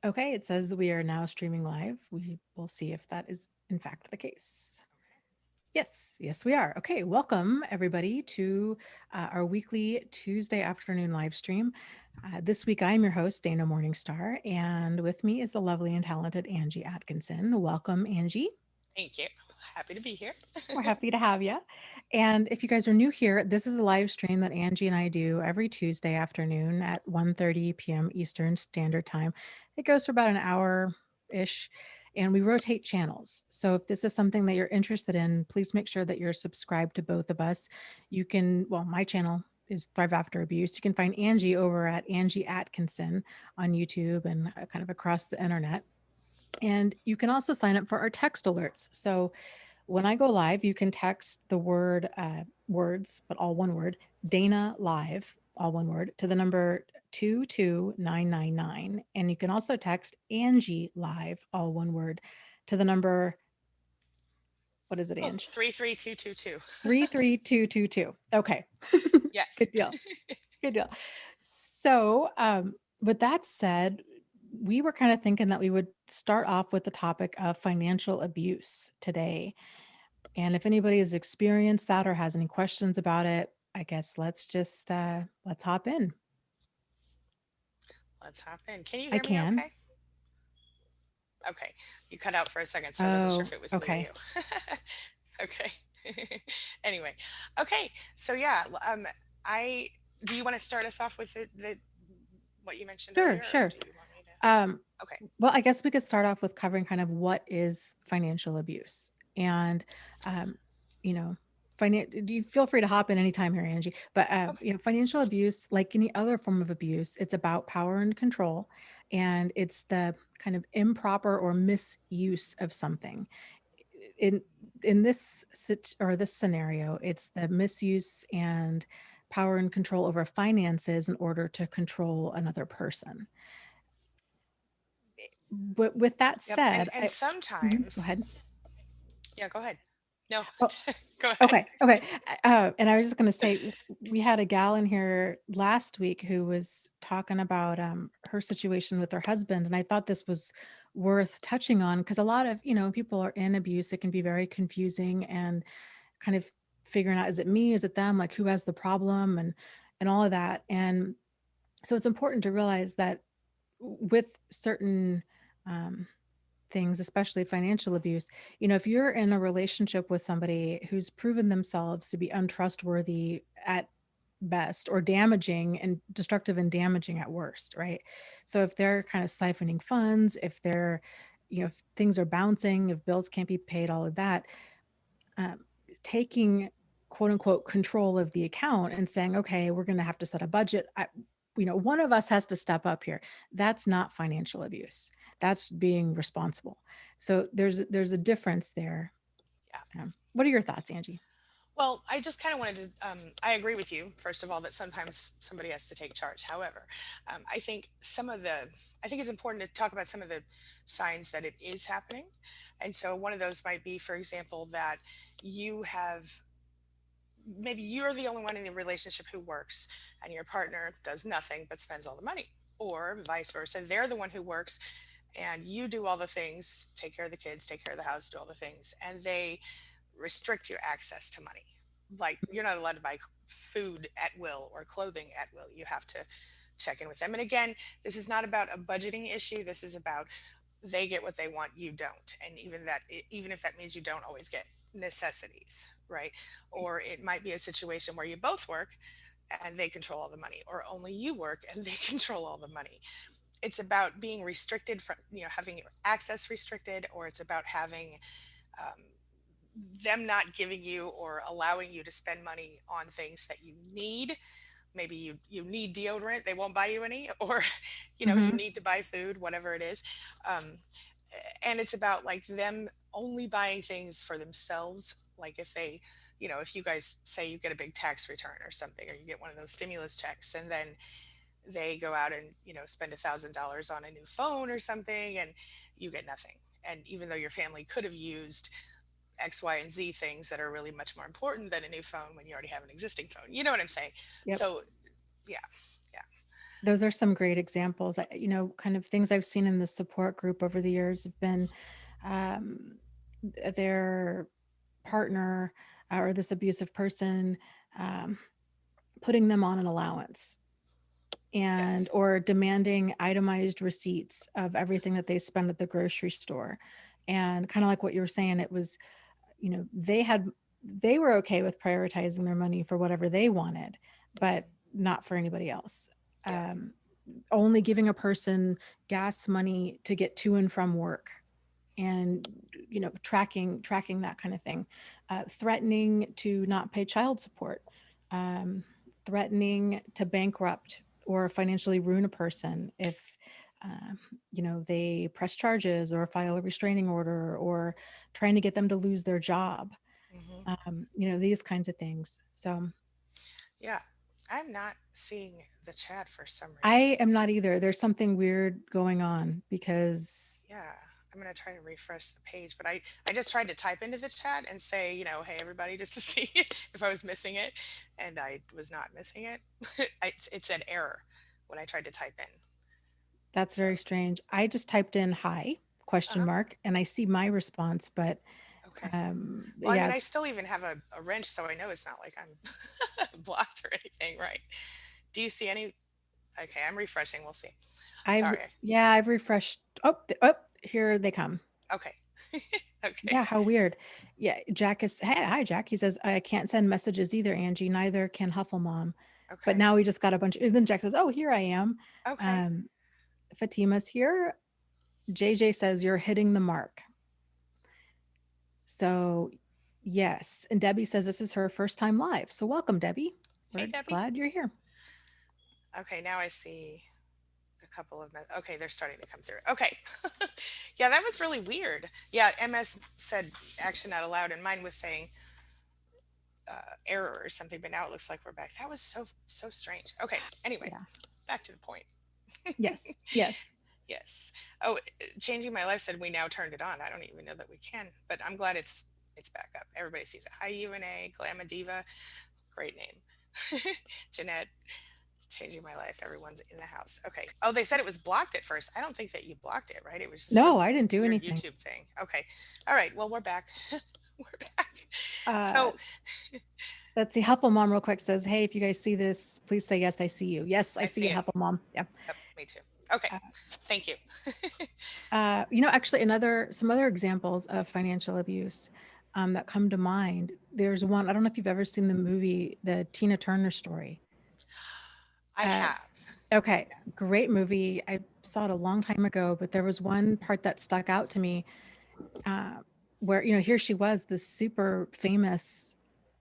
Okay, it says we are now streaming live. We will see if that is in fact the case. Yes, yes, we are. Okay, welcome everybody to our weekly Tuesday afternoon live stream. This week, I'm your host, Dana Morningstar, and with me is the lovely and talented Angie Atkinson. Welcome, Angie. Thank you. Happy to be here. We're happy to have you. And if you guys are new here, this is a live stream that Angie and I do every Tuesday afternoon at 1:30 p.m. Eastern Standard Time. It goes for about an hour-ish, and we rotate channels. So if this is something that you're interested in, please make sure that you're subscribed to both of us. You can, well, my channel is Thrive After Abuse. You can find Angie over at Angie Atkinson on YouTube and kind of across the internet. And you can also sign up for our text alerts. So when I go live, you can text the word words, but all one word, Dana Live, all one word, to the number 22999. And you can also text Angie Live, all one word, to the number, what is it, Oh, Angie? 33222. 33222. Okay. Yes. Good deal. Good deal. So, with that said, we were kind of thinking that we would start off with the topic of financial abuse today. And if anybody has experienced that or has any questions about it, I guess let's hop in. Let's hop in. Can you I hear me can. okay? Okay. You cut out for a second, so I wasn't sure Oh, if it was me or okay. you. Okay. Anyway. Okay. So yeah, I do you want to start us off with the what you mentioned Sure, earlier, or sure. do you want me Um, to? Okay. well, I guess we could start off with covering kind of what is financial abuse. And um, you know, do you feel free to hop in anytime here, Angie. But Okay. financial abuse, like any other form of abuse, it's about power and control, and it's the kind of improper or misuse of something. In this scenario, it's the misuse and power and control over finances in order to control another person. But with that Yep. And said, and go sometimes, ahead. yeah, go ahead. No. Oh, Go ahead. okay, okay. And I was just gonna say, we had a gal in here last week who was talking about her situation with her husband, and I thought this was worth touching on because a lot of people are in abuse. It can be very confusing and kind of figuring out, is it me, is it them, like who has the problem, and all of that. And so it's important to realize that with certain um, things, especially financial abuse, if you're in a relationship with somebody who's proven themselves to be untrustworthy at best or damaging and destructive and damaging at worst, right? So if they're kind of siphoning funds, if they're, if things are bouncing, if bills can't be paid, all of that, um, taking quote unquote control of the account and saying, okay, we're going to have to set a budget. One of us has to step up here. That's not financial abuse. That's being responsible. So there's a difference there. Yeah. What are your thoughts, Angie? Well, I just kind of wanted to, I agree with you, first of all, that sometimes somebody has to take charge. However, I think I think it's important to talk about some of the signs that it is happening. And so one of those might be, for example, that you have, maybe you're the only one in the relationship who works and your partner does nothing but spends all the money. Or vice versa, they're the one who works and you do all the things, take care of the kids, take care of the house, do all the things, and they restrict your access to money. Like you're not allowed to buy food at will or clothing at will. You have to check in with them. And again, this is not about a budgeting issue. This is about they get what they want, you don't. And even if that means you don't always get necessities, right? Or it might be a situation where you both work and they control all the money, or only you work and they control all the money. It's about being restricted from, having your access restricted, or it's about having um, them not giving you or allowing you to spend money on things that you need. Maybe you need deodorant, they won't buy you any, or you Mm-hmm. need to buy food, whatever it is. um, and it's about like them only buying things for themselves. Like if they, if you guys say you get a big tax return or something, or you get one of those stimulus checks, and then they go out and spend $1,000 on a new phone or something, and you get nothing. And even though your family could have used X, Y, and Z things that are really much more important than a new phone when you already have an existing phone. You know what I'm saying? Yep. So, yeah, yeah. Those are some great examples. Kind of things I've seen in the support group over the years have been um, their partner or this abusive person um, putting them on an allowance and Yes. or demanding itemized receipts of everything that they spend at the grocery store. And kind of like what you were saying, it was, they were okay with prioritizing their money for whatever they wanted, but Hmm. not for anybody else. Yeah. Um, Only giving a person gas money to get to and from work, and tracking that kind of thing, threatening to not pay child support, um, threatening to bankrupt or financially ruin a person if they press charges or file a restraining order, or trying to get them to lose their job, Hmm. these kinds of things. So Yeah. I'm not seeing the chat for some reason. I am not either. There's something weird going on because Yeah. I'm going to try to refresh the page, but I just tried to type into the chat and say, hey, everybody, just to see if I was missing it. And I was not missing it. It said error when I tried to type in. that's So, very strange. I just typed in hi question uh-huh. mark and I see my response, but Okay. Well, I yeah, mean, I it's still even have a wrench, so I know it's not like I'm blocked or anything, right? Do you see any? Okay, I'm refreshing. We'll see. Sorry. I've refreshed. Oh, here they come. Okay. Okay. Yeah, how weird. Yeah, Jack is, hey, hi, Jack. He says, I can't send messages either, Angie. Neither can Huffle Mom. But Okay. now we just got a bunch. And then Jack says, oh, here I am. Okay. Um, Fatima's here. JJ says, you're hitting the mark. So, yes. And Debbie says this is her first time live. So, welcome, Debbie. Hey, We're Debbie. glad you're here. Okay, now I see a couple of okay, they're starting to come through. Okay. Yeah, that was really weird. Yeah, MS said action not allowed, and mine was saying error or something, but now it looks like we're back. That was so strange. Okay. Anyway, Yeah. back to the point. Yes. Yes. Yes. Oh, changing my life said we now turned it on. I don't even know that we can, but I'm glad it's back up. Everybody sees it. Hi UNA, Glama Diva, great name. Jeanette, changing my life. Everyone's in the house. Okay. Oh, they said it was blocked at first. I don't think that you blocked it, right? It was just some No, I didn't do weird anything. YouTube thing. Okay. All right. Well, we're back. We're back. Uh, So, let's see. Huffle Mom, real quick, says, hey, if you guys see this, please say, yes, I see you. Yes, I I see see you, it. Huffle Mom. Yeah. Yep, me too. Okay. Uh, Thank you. Actually, some other examples of financial abuse that come to mind. There's one, I don't know if you've ever seen the movie, the Tina Turner story. I Uh, have. okay, great movie. I saw it a long time ago, but there was one part that stuck out to me uh, where, here she was, this super famous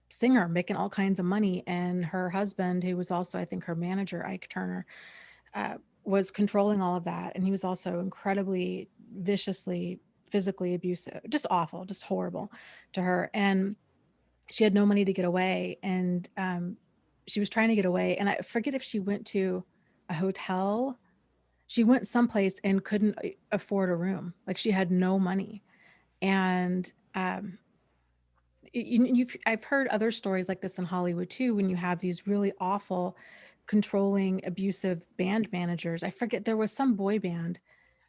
singer making all kinds of money. And her husband, who was also, I think, her manager, Ike Turner, was controlling all of that. And he was also incredibly viciously physically abusive, just awful, just horrible to her. And she had no money to get away. And she was trying to get away. And I forget if she went to a hotel. She went someplace and couldn't afford a room. Like she had no money. And I've heard other stories like this in Hollywood too, when you have these really awful, controlling, abusive band managers. I forget, there was some boy band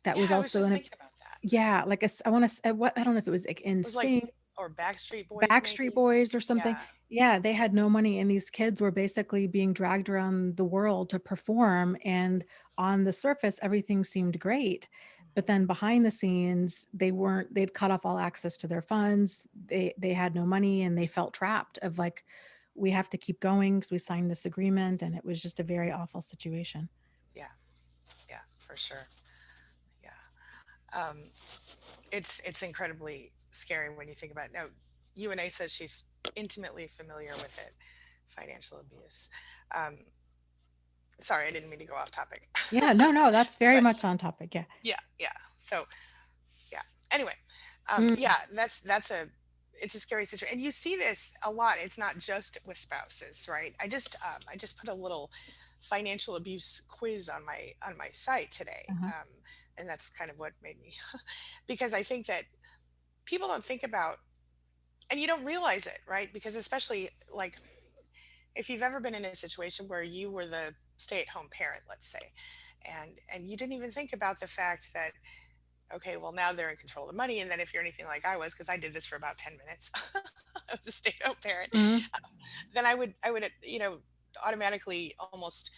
that Yeah, was I was also just in a, thinking about that. yeah, like I want to, what, I don't know if it was like It was like, NSYNC, or Backstreet Boys, Backstreet maybe. Boys or something. Yeah. Yeah, they had no money, and these kids were basically being dragged around the world to perform. And on the surface, everything seemed great. But Mhm. then behind the scenes, they'd cut off all access to their funds. They had no money and they felt trapped of like, we have to keep going because we signed this agreement. And it was just a very awful situation. Yeah. Yeah, for sure. Yeah. It's incredibly scary when you think about it. Now, UNA says she's intimately familiar with it, financial abuse. Um, Sorry, I didn't mean to go off topic. Yeah, no, that's very But much on topic. Yeah. yeah, yeah. So yeah. Anyway, Mm, yeah, that's a it's a scary situation, and you see this a lot. It's not just with spouses, right? I just put a little financial abuse quiz on my site today, uh-huh. and that's kind of what made me because I think that people don't think about and you don't realize it, right? Because especially like if you've ever been in a situation where you were the stay-at-home parent, let's say, and you didn't even think about the fact that, okay, well, now they're in control of the money, and then if you're anything like I was, because I did this for about 10 minutes, I was a stay-at-home parent, Mhm. then I would automatically almost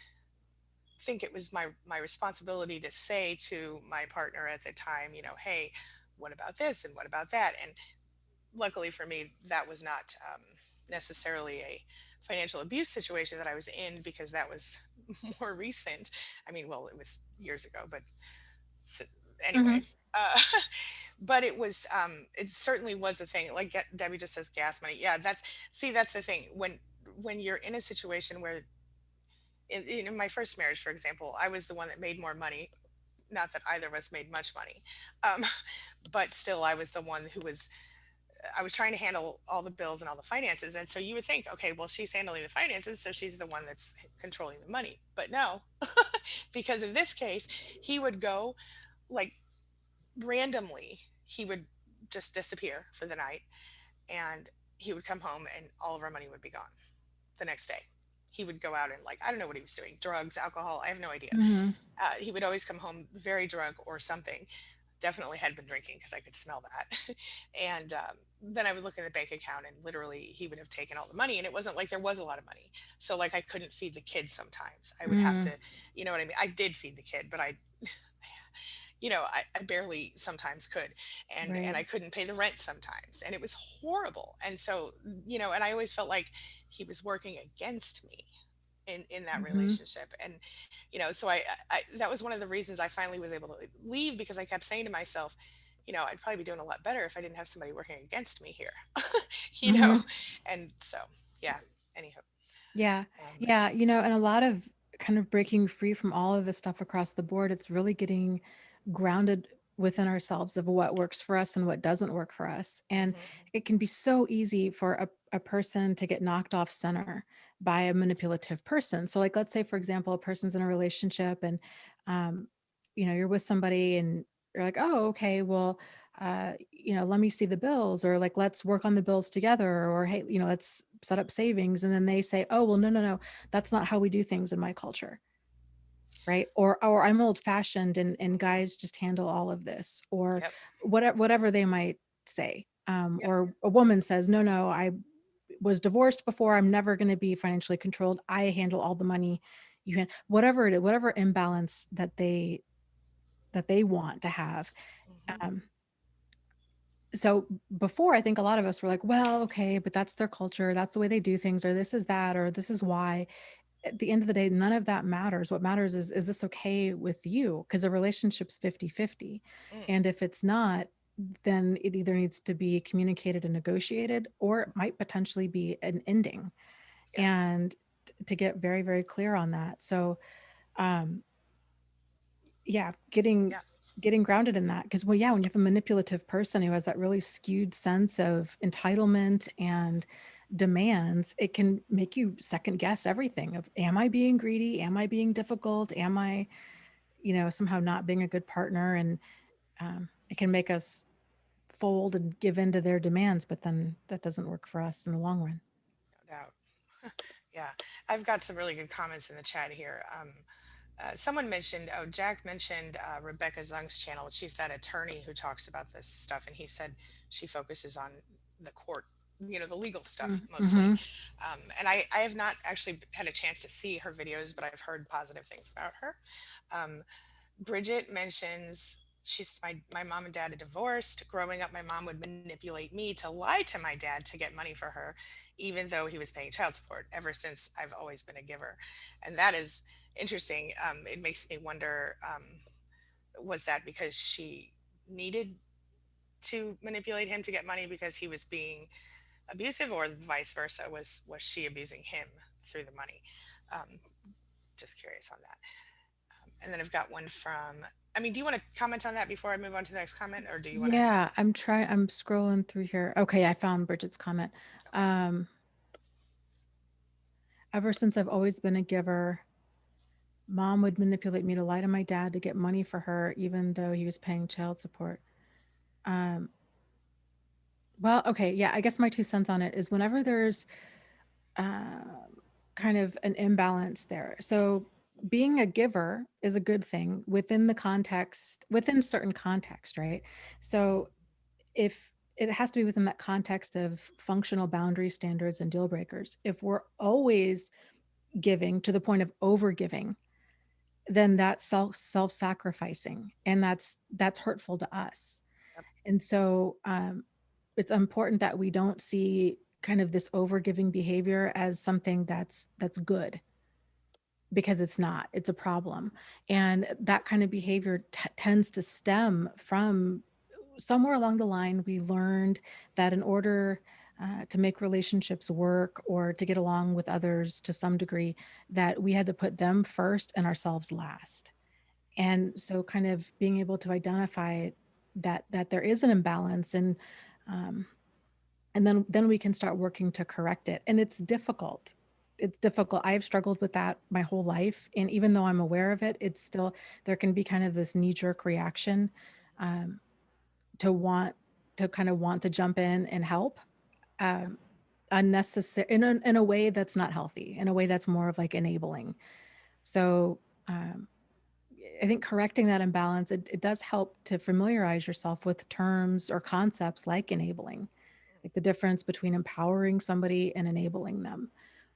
think it was my responsibility to say to my partner at the time, hey, what about this and what about that? And luckily for me, that was not necessarily a financial abuse situation that I was in, because that was more recent. I mean, well, it was years ago, but s anyway. Mhm. Uh, but it certainly was a thing. Like Debbie just says, gas money. Yeah, that's the thing. When you're in a situation where, in my first marriage, for example, I was the one that made more money. Not that either of us made much money, um, but still, I was the one who was. I was trying to handle all the bills and all the finances, and so you would think, okay, well, she's handling the finances, so she's the one that's controlling the money. But no, because in this case, he would go, like, randomly. He would just disappear for the night, and he would come home, and all of our money would be gone the next day. He would go out and, like, I don't know what he was doing, drugs, alcohol, I have no idea. Mhm. He would always come home very drunk or something. Definitely had been drinking, because I could smell that. And then I would look in the bank account, and literally he would have taken all the money. And it wasn't like there was a lot of money. So, like, I couldn't feed the kids sometimes. I would have to, Mm. you know what I mean? I did feed the kid, but I barely sometimes could, and Right. I couldn't pay the rent sometimes, and it was horrible. And so, and I always felt like he was working against me in that Mhm. relationship. And so I that was one of the reasons I finally was able to leave, because I kept saying to myself, I'd probably be doing a lot better if I didn't have somebody working against me here. you know Mhm. and so, yeah. Anyhow. Yeah. um Yeah, and a lot of kind of breaking free from all of this stuff across the board, it's really getting grounded within ourselves of what works for us and what doesn't work for us. And mhm, it can be so easy for a person to get knocked off center by a manipulative person. So like let's say for example, a person's in a relationship and um, you're with somebody and you're like, oh, okay, well, let me see the bills or like let's work on the bills together or hey, let's set up savings. And then they say, oh, well, no, no, no, that's not how we do things in my culture. Right. Or I'm old fashioned and mhm. guys just handle all of this or Yep. whatever they might say. Yep. Or a woman says, no, no, I was divorced before. I'm never going to be financially controlled. I handle all the money. Whatever it is, whatever imbalance that they want to have. Mhm. Um, so before I think a lot of us were like, well, okay, but that's their culture, that's the way they do things, or this is that, or this is why. At the end of the day, none of that matters. What matters is this okay with you? Because a relationship's 50-50. Mm. And if it's not, then it either needs to be communicated and negotiated, or it might potentially be an ending. Yep. And to get very, very clear on that. So um yeah, getting Yeah. getting grounded in that because well yeah when you have a manipulative person who has that really skewed sense of entitlement and demands, it can make you second guess everything of am I being greedy, am I being difficult, am I somehow not being a good partner. And it can make us fold and give in to their demands, but then that doesn't work for us in the long run. No doubt. Yeah, I've got some really good comments in the chat here. Someone mentioned, oh, Jack mentioned Rebecca Zung's channel. She's that attorney who talks about this stuff, and he said she focuses on the court, the legal stuff mostly. Mm-hmm. And I have not actually had a chance to see her videos, but I've heard positive things about her. Um, Bridget mentions, she says, my mom and dad are divorced. Growing up, my mom would manipulate me to lie to my dad to get money for her, even though he was paying child support. Ever since, I've always been a giver. And that is interesting. It makes me wonder, was that because she needed to manipulate him to get money because he was being abusive, or vice versa? Was she abusing him through the money? Um, just curious on that. And then I've got one from, I mean, do you want to comment on that before I move on to the next comment, or do you want to? Yeah, I'm scrolling through here. Okay, I found Bridget's comment. Okay. um Ever since I've always been a giver, mom would manipulate me to lie to my dad to get money for her, even though he was paying child support. Um, well, okay, yeah, I guess my 2 cents on it is whenever there's kind of an imbalance there. So being a giver is a good thing within the context, within certain context, right? So if it has to be within that context of functional boundary standards and deal breakers. If we're always giving to the point of over giving, then that's self-sacrificing, and that's hurtful to us. Yep. And so it's important that we don't see kind of this over giving behavior as something that's good, because it's not. It's a problem. And that kind of behavior tends to stem from somewhere along the line. We learned that in order to make relationships work or to get along with others to some degree, that we had to put them first and ourselves last. And so kind of being able to identify that there is an imbalance, um, and then we can start working to correct it. And it's difficult. It's difficult. I've struggled with that my whole life, and even though I'm aware of it, it's still, there can be kind of this knee jerk reaction, um, to want to kind of want to jump in and help, Yep. um, unnecessary in a way that's not healthy, in a way that's more of like enabling. So I think correcting that imbalance, it does help to familiarize yourself with terms or concepts like enabling, like the difference between empowering somebody and enabling them.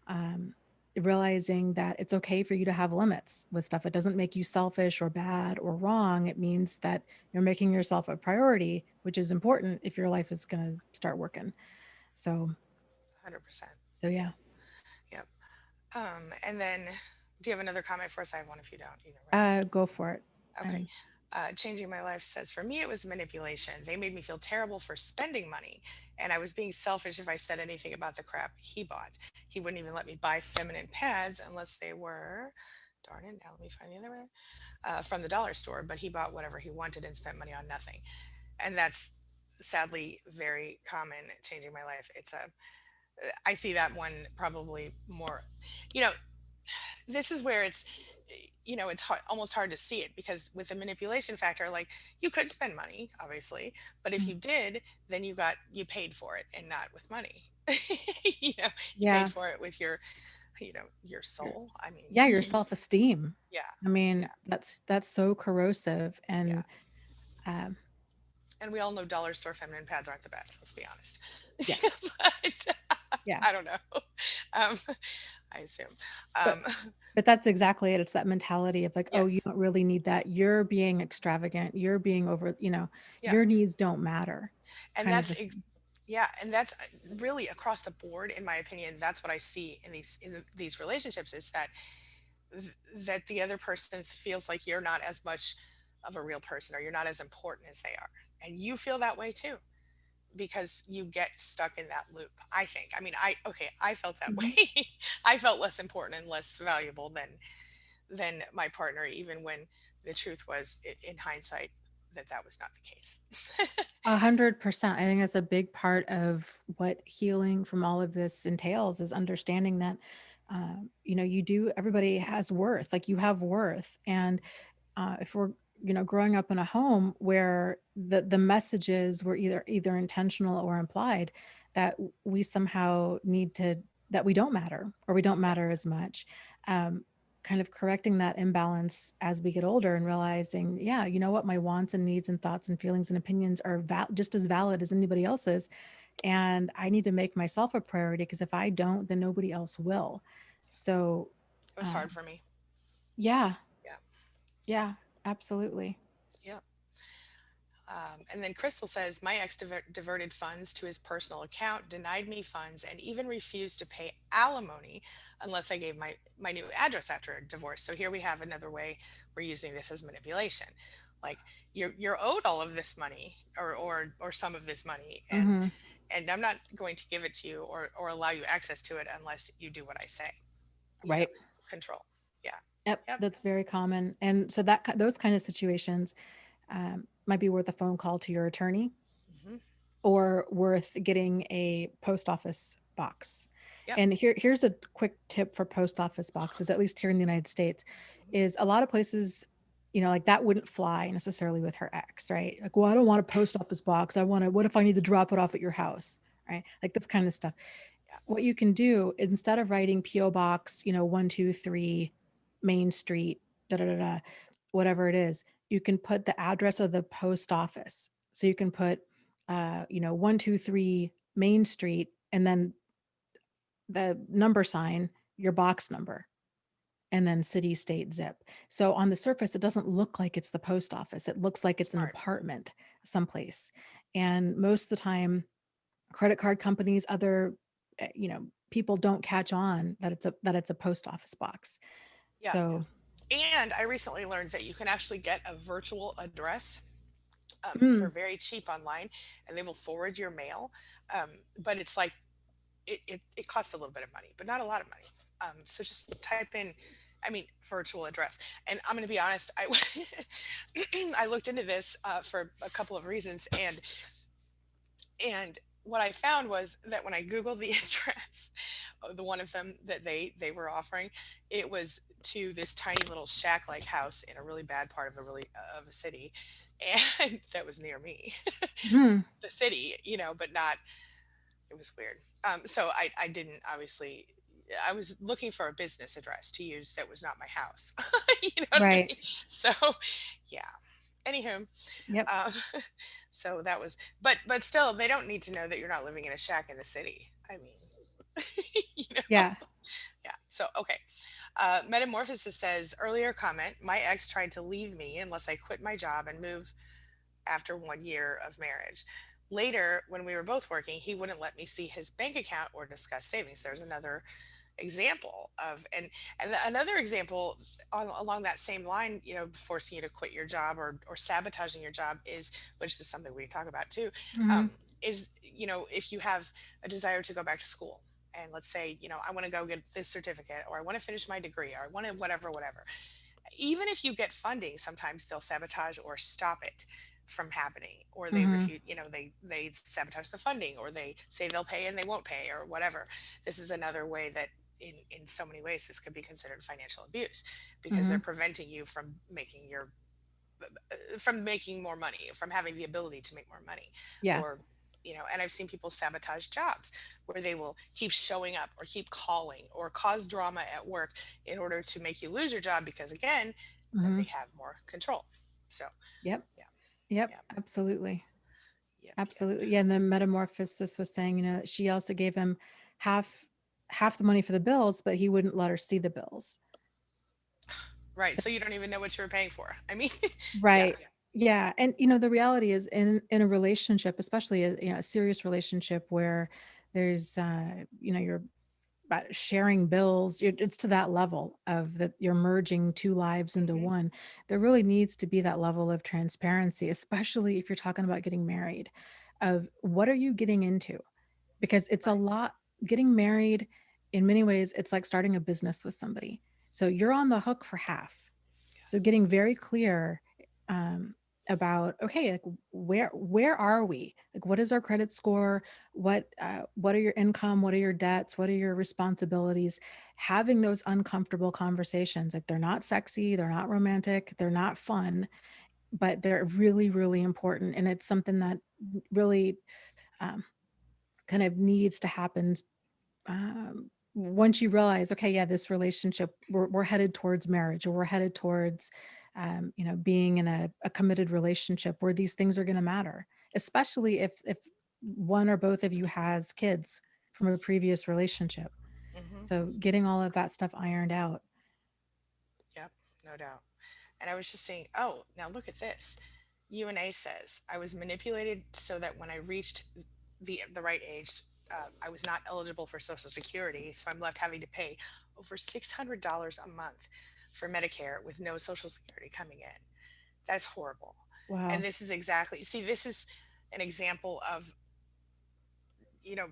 Um, Realizing that it's okay for you to have limits with stuff. It doesn't make you selfish or bad or wrong. It means that you're making yourself a priority, which is important if your life is going to start working. So, 100%. so Yeah. yeah, Yep. And then, do you have another comment for us? I have one if you don't. Either way. go for it. Okay. Um, Changing my life says, for me, it was manipulation. They made me feel terrible for spending money. And I was being selfish if I said anything about the crap he bought. He wouldn't even let me buy feminine pads unless they were, darn it, now let me find the other one, from the dollar store. But he bought whatever he wanted and spent money on nothing. And that's sadly very common. Changing my life. I see that one probably more, you know, this is where it's hard, almost hard to see it, because with the manipulation factor, like, you could spend money obviously, but if mm, you did, then you paid for it, and not with money. you know you paid yeah, for it with your soul, I mean. yeah, your self-esteem. Yeah, I mean, yeah, that's so corrosive. yeah. And um, And we all know dollar store feminine pads aren't the best, let's be honest. yeah, But yeah. I don't know. um I assume. But um but that's exactly it. It's that mentality of like, oh, you yes. don't really need that. You're being extravagant. You're being over, Yeah. your needs don't matter, And kind of that's a thing. yeah, and that's really across the board, in my opinion. That's what I see in these relationships, is that that the other person feels like you're not as much of a real person, or you're not as important as they are, and you feel that way too, because you get stuck in that loop. I think, I mean, I felt that Mhm. way. I felt less important and less valuable than my partner, even when the truth was, in hindsight, that was not the case. 100%. I think that's a big part of what healing from all of this entails, is understanding that, everybody has worth, like you have worth. And if we're growing up in a home where the messages were either intentional or implied, that we somehow need to, that we don't matter, or we don't Yeah, matter as much, um, kind of correcting that imbalance as we get older and realizing, yeah, you know what, my wants and needs and thoughts and feelings and opinions are just as valid as anybody else's, and I need to make myself a priority, because if I don't, then nobody else will. So it was uh, hard for me. yeah, Yeah. yeah, absolutely. Yeah. And then Crystal says, my ex diverted funds to his personal account, denied me funds, and even refused to pay alimony unless I gave my new address after a divorce. So here we have another way we're using this as manipulation. Like, you're owed all of this money, or some of this money, Mhm. and I'm not going to give it to you, or allow you access to it unless you do what I say. You know, Right. control. Yeah. Yep, Yep. that's very common. And so those kind of situations might be worth a phone call to your attorney, Hmm. or worth getting a post office box. Yep. And here's a quick tip for post office boxes, at least here in the United States, is a lot of places, like that wouldn't fly necessarily with her ex, right? Like, well, I don't want a post office box. What if I need to drop it off at your house? Right? Like this kind of stuff. Yeah. What you can do, instead of writing PO box, 123 Main Street, da da da da, whatever it is. You can put the address of the post office. So you can put, 123 Main Street, and then the number sign, your box number, and then city, state, zip. So on the surface, it doesn't look like it's the post office. It looks like it's an Smart. apartment someplace. And most of the time, credit card companies, other, people don't catch on that it's a post office box. Yeah. So, And I recently learned that you can actually get a virtual address for mm, very cheap online, and they will forward your mail. But it's like it costs a little bit of money, but not a lot of money. So just type in, I mean, virtual address. And I'm going to be honest, I looked into this for a couple of reasons, and what I found was that when I Googled the address, the one of them that they were offering, it was to this tiny little shack-like house in a really bad part of a city, and that was near me, mhm, the city, but not. It was weird. So I didn't obviously. I was looking for a business address to use that was not my house. You know what I right. mean? So, yeah. Anywho, Yep. um, so that was, but still, they don't need to know that you're not living in a shack in the city. I mean, you know, Yeah. yeah. So okay. Metamorphosis says earlier comment. My ex tried to leave me unless I quit my job and move after 1 year of marriage. Later, when we were both working, he wouldn't let me see his bank account or discuss savings. There's another example of, and another example along that same line, forcing you to quit your job or sabotaging your job is, which is something we talk about too, Mhm, is, if you have a desire to go back to school, and let's say, I want to go get this certificate, or I want to finish my degree, or I want to whatever, even if you get funding, sometimes they'll sabotage or stop it from happening, or they mhm, refuse, they sabotage the funding, or they say they'll pay and they won't pay, or whatever. This is another way that in so many ways this could be considered financial abuse, because they're mhm. preventing you from making more money, from having the ability to make more money, Yeah. or and I've seen people sabotage jobs where they will keep showing up or keep calling or cause drama at work in order to make you lose your job, because again, then they Mhm. have more control. So Yep. yeah, Yep. yeah, Absolutely. yep. Absolutely. Yeah, and the metamorphosis was saying, that she also gave him half half the money for the bills, but he wouldn't let her see the bills. Right, So so you don't even know what you were paying for. I mean, yeah. right. Yeah, and the reality is in a relationship, especially a serious relationship where there's you're sharing bills, it's to that level of that you're merging two lives into Hmm. one. There really needs to be that level of transparency, especially if you're talking about getting married, of what are you getting into? Because it's a Right. lot. Getting married, in many ways, it's like starting a business with somebody. So you're on the hook for half. So getting very clear, um, about, okay, like, where are we? Like, what is our credit score? What are your income? What are your debts? What are your responsibilities? Having those uncomfortable conversations, like, they're not sexy, they're not romantic, they're not fun, but they're really, really important. And it's something that really, um, kind of needs to happen, once you realize, okay, yeah, this relationship, we're headed towards marriage, or we're headed towards, being in a committed relationship where these things are going to matter, especially if one or both of you has kids from a previous relationship. Hmm. So getting all of that stuff ironed out. Yep, no doubt. And I was just saying, oh, now look at this. UNA says I was manipulated so that when I reached the right age, I was not eligible for Social Security, so I'm left having to pay over $600 a month for Medicare with no Social Security coming in. That's horrible. And Wow. this is exactly, see, this is an example of, you know,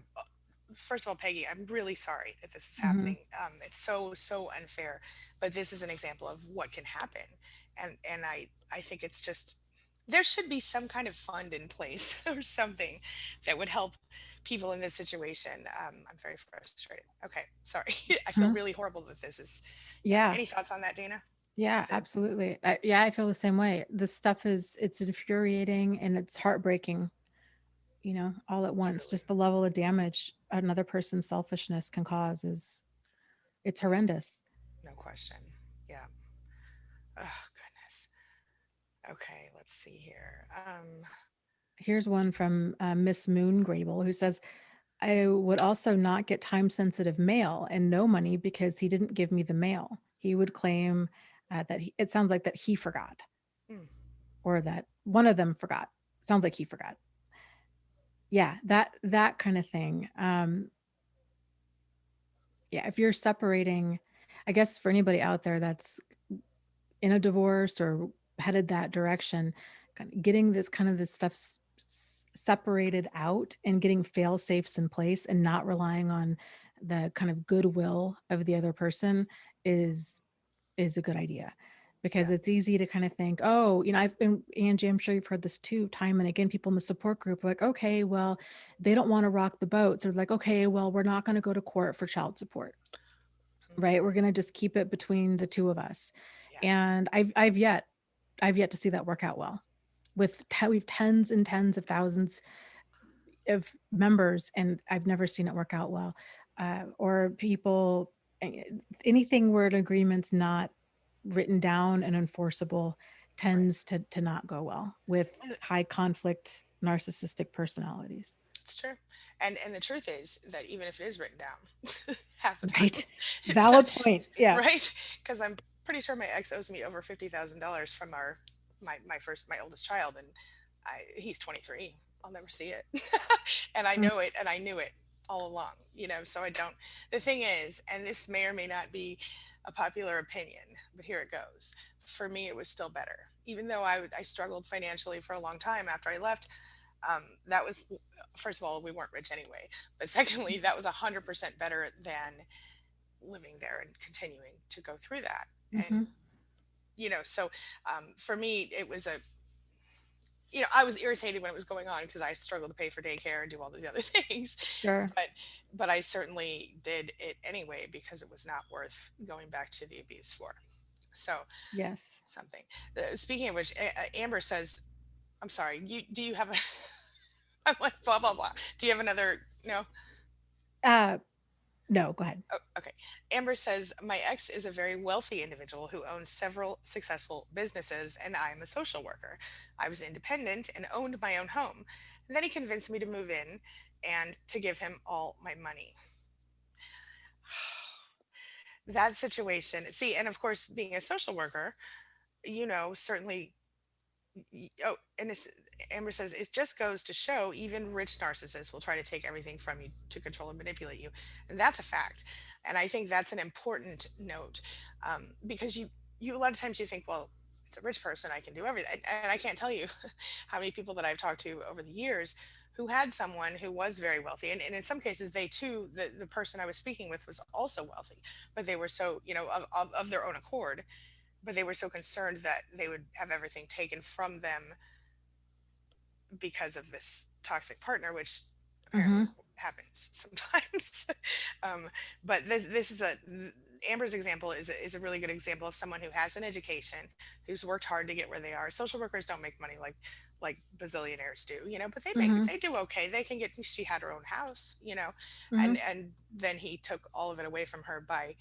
first of all, Peggy, I'm really sorry that this is Hmm. happening. It's so unfair, but this is an example of what can happen, and I think it's just, there should be some kind of fund in place or something that would help people in this situation. I'm very frustrated. Okay, sorry. I feel Hmm. really horrible that this is. Yeah. Yeah. Any thoughts on that, Dana? Yeah, That absolutely. Yeah, I feel the same way. This stuff it's infuriating and it's heartbreaking, all at once. truly, Just the level of damage another person's selfishness can cause is it's yeah, horrendous. no question. Yeah. Oh goodness. Okay, let's see here. Here's one from Miss Moon Grable who says, I would also not get time sensitive mail and no money because he didn't give me the mail. He would claim it sounds like that he forgot mm, or that one of them forgot. Sounds like he forgot. Yeah, that kind of thing. Yeah, if you're separating, I guess for anybody out there that's in a divorce or headed that direction, kind of getting this stuff separated out and getting fail safes in place and not relying on the kind of goodwill of the other person is is a good idea because yeah. it's easy to kind of think, oh, I've been Angie, I'm sure you've heard this too, time and again. People in the support group are like, okay, well, they don't want to rock the boat. So they're like, okay, well, we're not going to go to court for child support, right? We're Hmm. going to just keep it between the two of us. Yeah. And I've yet to see that work out well. We've tens and tens of thousands of members, and I've never seen it work out well. Or people, eh, anything where an agreement's not written down and enforceable Right. tends to not go well with And high conflict narcissistic personalities. it's true. And the truth is that even if it is written down, half the time Right. it's not, Valid point. Yeah. right? Because I'm pretty sure my ex owes me over $50,000 from my oldest child, and he's 23. I'll never see it, and I Mm, know it, and I knew it all along. So I don't. The thing is, and this may or may not be a popular opinion, but here it goes. For me, it was still better, even though I struggled financially for a long time after I left. That was, first of all, we weren't rich anyway, but secondly, that was 100% better than living there and continuing to go through that. And mhm. so for me, it was I was irritated when it was going on because I struggled to pay for daycare and do all the other things, Sure. but I certainly did it anyway because it was not worth going back to the abuse for. So Yes. something. Speaking of which, Amber says, "I'm sorry. Do you have a?" I'm like blah blah blah. Do you have another? No. Uh, no, go ahead. Oh, okay. Amber says, my ex is a very wealthy individual who owns several successful businesses, and I am a social worker. I was independent and owned my own home. And then he convinced me to move in and to give him all my money. That situation, see, and of course, being a social worker, certainly oh, and it's, Amber says it just goes to show even rich narcissists will try to take everything from you to control and manipulate you, and that's a fact. And I think that's an important note, because you a lot of times you think, well, it's a rich person, I can do everything, and I can't tell you how many people that I've talked to over the years who had someone who was very wealthy, and in some cases they too, the person I was speaking with was also wealthy, but they were so of their own accord, but they were so concerned that they would have everything taken from them because of this toxic partner, which apparently Mhm. happens sometimes. um, but this is a Amber's example is a really good example of someone who has an education, who's worked hard to get where they are. Social workers don't make money like bazillionaires do, but Mhm. they do okay. They can get. She had her own house, Mhm. and then he took all of it away from her by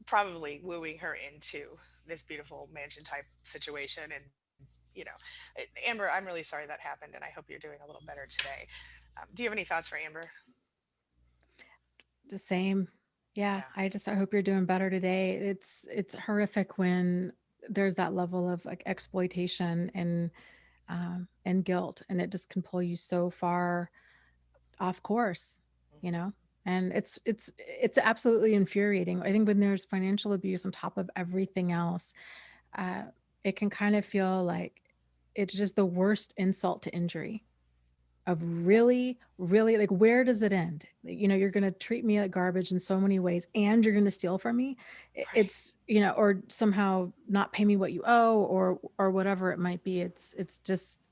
probably wooing her into this beautiful mansion type situation. And you know Amber, I'm really sorry that happened, and I hope you're doing a little better today. Do you have any thoughts for Amber? The same. Yeah, Yeah. I hope you're doing better today. It's horrific when there's that level of like exploitation and guilt, and it just can pull you so far off course, you Hmm. know? And it's absolutely infuriating. I think when there's financial abuse on top of everything else, uh, it can kind of feel like it's just the worst insult to injury of Yeah. really, really like where does it end? You're going to treat me like garbage in so many ways and you're going to steal from me. Right. It's, or somehow not pay me what you owe or whatever it might be. It's just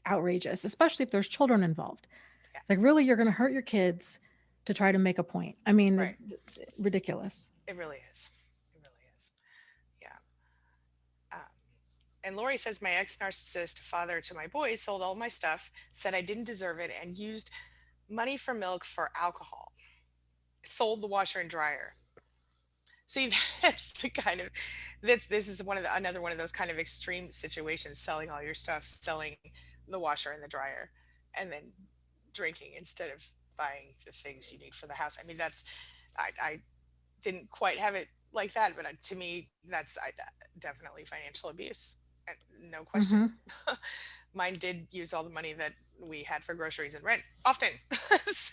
outrageous, especially if there's children involved. Yeah. It's like really you're going to hurt your kids to try to make a point. I mean, Right. ridiculous. It really is. It really is. Yeah. um, and Lori says, my ex narcissist father to my boys sold all my stuff, said I didn't deserve it, and used money for milk for alcohol, sold the washer and dryer. See, that's the kind of this is one of the another one of those kind of extreme situations, selling all your stuff, selling the washer and the dryer, and then drinking instead of buying the things you need for the house. I mean, that's I didn't quite have it like that, but to me, that's definitely financial abuse, no question. Mhm. Mine did use all the money that we had for groceries and rent often, so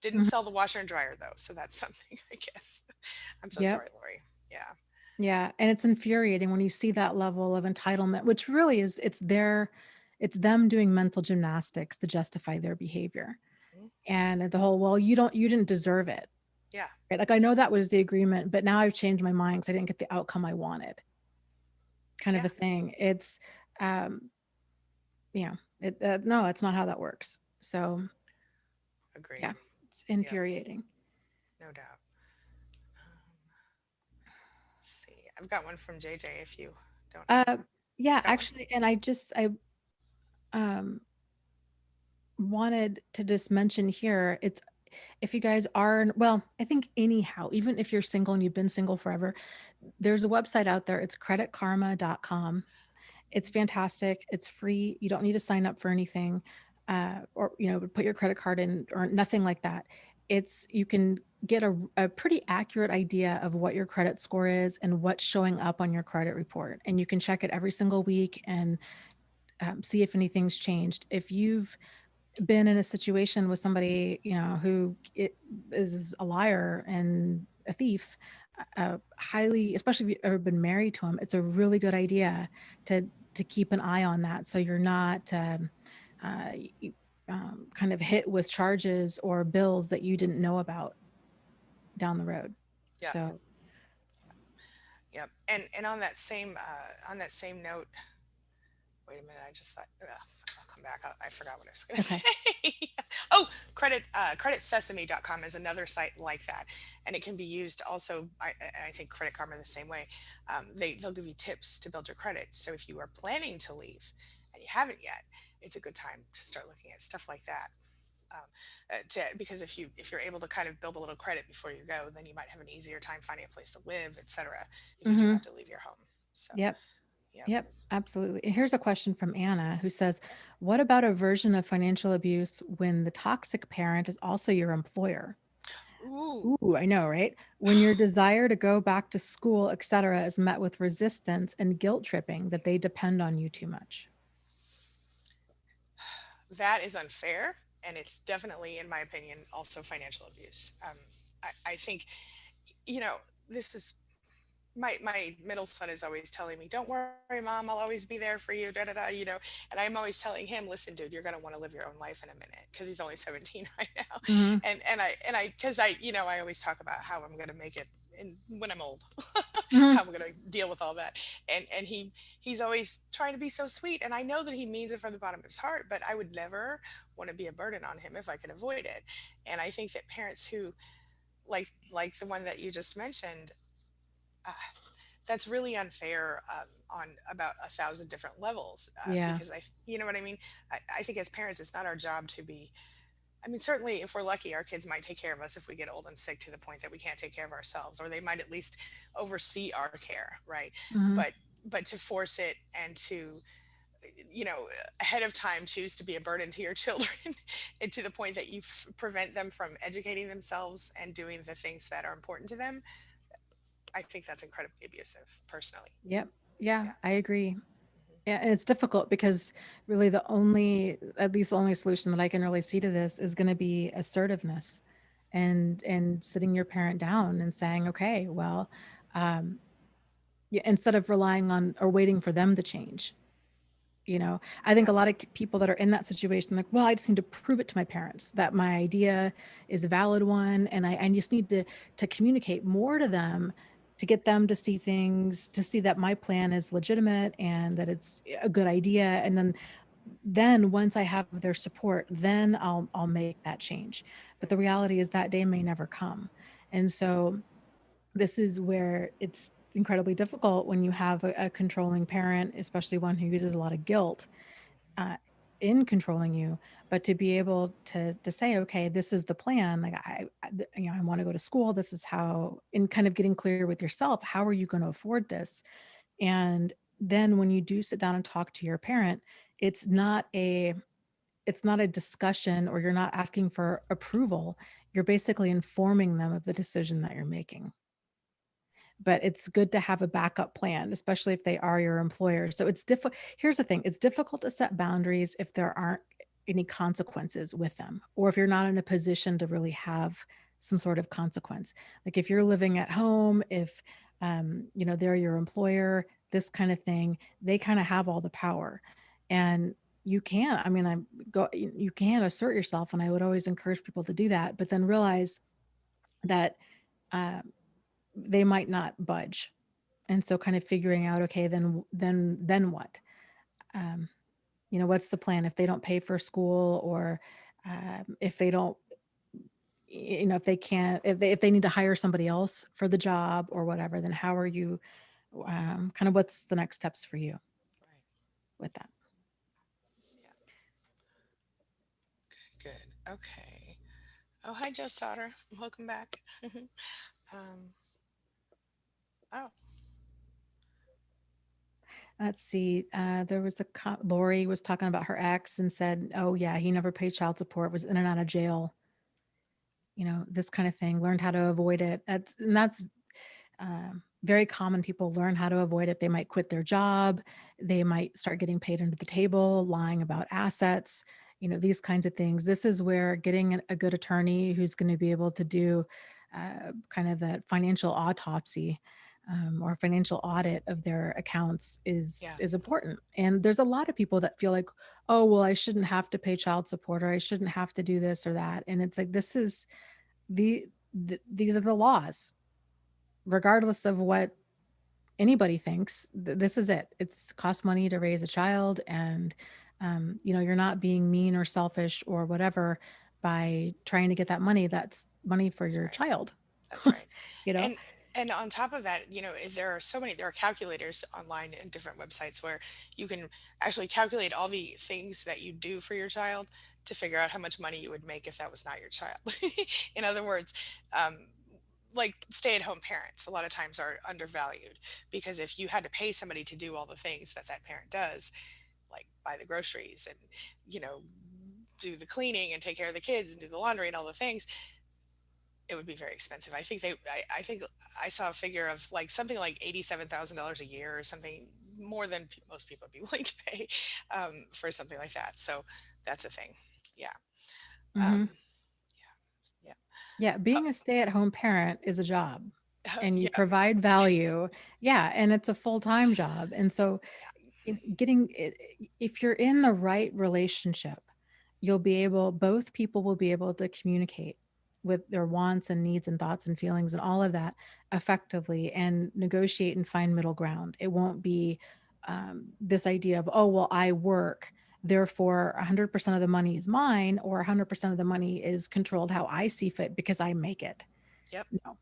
didn't Mhm. sell the washer and dryer though. So that's something, I guess. I'm so Yep. sorry, Lori. Yeah. Yeah, and it's infuriating when you see that level of entitlement, which really is it's them doing mental gymnastics to justify their behavior. Mhm. And the whole, "Well, you didn't deserve it." Yeah. Right? Like, I know that was the agreement, but now I've changed my mind because I didn't get the outcome I wanted, kind of Yeah. a thing. It's, um, no, it's not how that works. So, Agreed. yeah, it's Yep. infuriating. No doubt. Let's see. I've got one from JJ if you don't have. Uh, yeah, Got one? actually, and um, wanted to just mention here, it's if you guys are, well, I think anyhow, even if you're single and you've been single forever, there's a website out there. It's creditkarma.com. It's fantastic. It's free. You don't need to sign up for anything, or put your credit card in or nothing like that. It's you can get a pretty accurate idea of what your credit score is and what's showing up on your credit report, and you can check it every single week and see if anything's changed. If you've been in a situation with somebody, who is a liar and a thief, highly, especially if you've ever been married to him, it's a really good idea to keep an eye on that so you're not uh, y- kind of hit with charges or bills that you didn't know about down the road. Yeah. So, Yep. And on that same note, wait a minute. I just thought I'll come back. I forgot what I was going to okay. say. Oh, creditsesame.com is another site like that, and it can be used also. I think Credit Karma the same way. They'll give you tips to build your credit. So if you are planning to leave and you haven't yet, it's a good time to start looking at stuff like that. Um, because if you're able to kind of build a little credit before you go, then you might have an easier time finding a place to live, etc. If you do Hmm. have to leave your home. So, Yep. yep. Yep, absolutely. And here's a question from Anna who says, "What about a version of financial abuse when the toxic parent is also your employer?" Ooh, Ooh, I know, right? When your desire to go back to school, etc., is met with resistance and guilt tripping that they depend on you too much. that is unfair, and it's definitely, in my opinion, also financial abuse. I think, you know, this is my middle son is always telling me, "Don't worry, mom, I'll always be there for you." Da da da. And I'm always telling him, "Listen, dude, you're gonna want to live your own life in a minute," because he's only 17 right now. Hmm. And I because I always talk about how I'm gonna make it when I'm old, Hmm. how I'm gonna deal with all that. And he's always trying to be so sweet, and I know that he means it from the bottom of his heart, but I would never want to be a burden on him if I could avoid it. And I think that parents who like the one that you just mentioned, uh, that's really unfair on about 1,000 different levels, Yeah. because you know what I mean. I think as parents, it's not our job to be. I mean, certainly, if we're lucky, our kids might take care of us if we get old and sick to the point that we can't take care of ourselves, or they might at least oversee our care, right? Hmm. But to force it and to ahead of time choose to be a burden to your children and to the point that you prevent them from educating themselves and doing the things that are important to them, I think that's incredibly abusive, personally. Yep. Yeah, Yeah. I agree. Hmm. Yeah, and it's difficult because really at least the only solution that I can really see to this is going to be assertiveness and sitting your parent down and saying, okay, well, um, yeah, instead of relying on or waiting for them to change. I think Yeah. a lot of people that are in that situation, like, well, I just need to prove it to my parents that my idea is a valid one. And I just need to communicate more to them to get them to see things, to see that my plan is legitimate and that it's a good idea. And then once I have their support, then I'll make that change. But the Hmm. reality is that day may never come. And so this is where it's incredibly difficult when you have a controlling parent, especially one who uses a lot of guilt. Uh, in controlling you, but to be able to say, okay, this is the plan. Like I want to go to school. This is how, in kind of getting clear with yourself, how are you going to afford this? And then when you do sit down and talk to your parent, it's not a it's not a discussion, or you're not asking for approval. You're basically informing them of the decision that you're making. But it's good to have a backup plan, especially if they are your employer. So it's difficult. Here's the thing, it's difficult to set boundaries if there aren't any consequences with them, or if you're not in a position to really have some sort of consequence. Like if you're living at home, if they're your employer, this kind of thing, they kind of have all the power. And you can, I mean, you can assert yourself, and I would always encourage people to do that, but then realize that um, they might not budge. And so kind of figuring out, okay, then what? Um, what's the plan if they don't pay for school, or if they don't, if they can't, if they need to hire somebody else for the job or whatever, then how are you, kind of what's the next steps for you Right. with that? Yeah. Good. Okay. Oh, hi, Joe Sauter. Welcome back. um, oh, Let's see. There was Lori was talking about her ex and said, oh yeah, he never paid child support, was in and out of jail, this kind of thing, learned how to avoid it. And that's very common. People learn how to avoid it. They might quit their job. They might start getting paid under the table, lying about assets, these kinds of things. This is where getting a good attorney who's going to be able to do kind of a financial autopsy, or financial audit of their accounts is yeah. is important. And there's a lot of people that feel like, oh, well, I shouldn't have to pay child support, or I shouldn't have to do this or that. And it's like, this is these are the laws, regardless of what anybody thinks. This is it. It's cost money to raise a child. And you're not being mean or selfish or whatever by trying to get that money. That's money for That's your right. child. That's right. you know And and on top of that, there are calculators online and different websites where you can actually calculate all the things that you do for your child to figure out how much money you would make if that was not your child. In other words, um, like stay-at-home parents a lot of times are undervalued because if you had to pay somebody to do all the things that that parent does, like buy the groceries and you know do the cleaning and take care of the kids and do the laundry and all the things, it would be very expensive. I think I saw a figure of like something like $87,000 a year or something more than most people would be willing to pay for something like that. So that's a thing. Yeah. hmm Um, yeah. Yeah, being a stay-at-home parent is a job, and you Yeah. provide value. Yeah, and it's a full-time job. And so Yeah. getting it, if you're in the right relationship, both people will be able to communicate with their wants and needs and thoughts and feelings and all of that effectively, and negotiate and find middle ground. It won't be this idea of, oh, well, I work, therefore 100% of the money is mine, or 100% of the money is controlled how I see fit because I make it. Yep. No,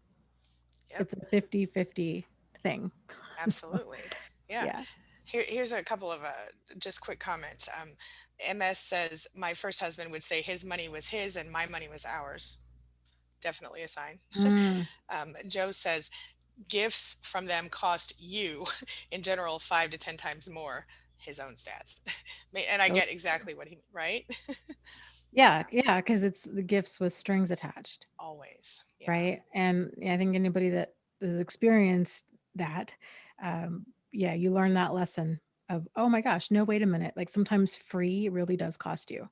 Yep. it's a 50-50 thing. So, Absolutely. Yeah. yeah. Here's a couple of just quick comments. MS says, my first husband would say his money was his and my money was ours. Definitely a sign. Mm. Joe says, gifts from them cost you, in general, 5 to 10 times more. His own stats, and I So get exactly what he right. yeah, Yeah, yeah, because it's the gifts with strings attached, always. Yeah, right? And I think anybody that has experienced that, yeah, you learn that lesson of, oh my gosh, no, wait a minute. Like sometimes free really does cost you.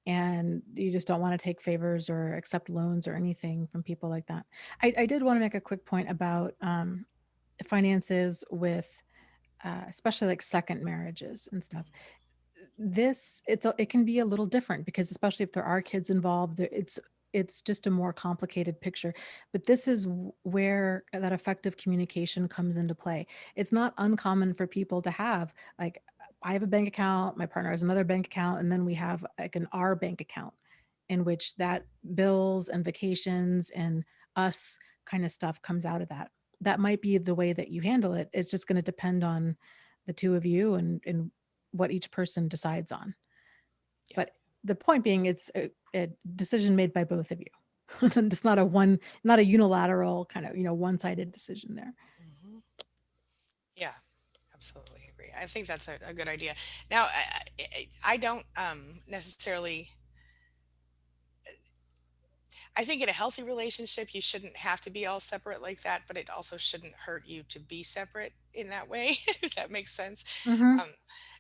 yeah. And you just don't want to take favors or accept loans or anything from people like that. I did want to make a quick point about finances with especially like second marriages and stuff. It can be a little different, because especially if there are kids involved, it's just a more complicated picture. But this is where that effective communication comes into play. It's not uncommon for people to have, like, I have a bank account, my partner has another bank account, and then we have like an our bank account, in which that bills and vacations and us kind of stuff comes out of that. That might be the way that you handle it. It's just going to depend on the two of you, and what each person decides on. Yeah. But the point being, it's a decision made by both of you. It's not a unilateral kind of, one-sided decision there. Hmm. Yeah. Absolutely agree. I think that's a good idea. Now, I don't necessarily. I think in a healthy relationship, you shouldn't have to be all separate like that, but it also shouldn't hurt you to be separate in that way, if that makes sense. Mhm. Um,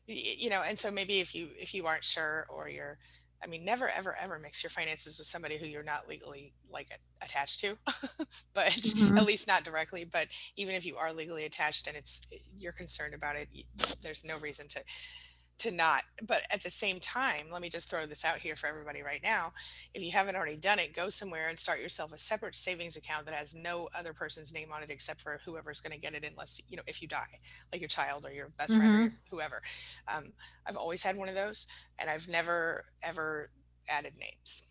and so maybe if you aren't sure, or you're, I mean, never ever ever mix your finances with somebody who you're not legally like attached to, but at Mhm. least not directly. But even if you are legally attached and you're concerned about it, there's no reason to not. But at the same time, let me just throw this out here for everybody right now. If you haven't already done it, go somewhere and start yourself a separate savings account that has no other person's name on it except for whoever's going to get it, unless, if you die, like your child or your best friend or your Mhm. whoever. um, I've always had one of those, and I've never ever added names,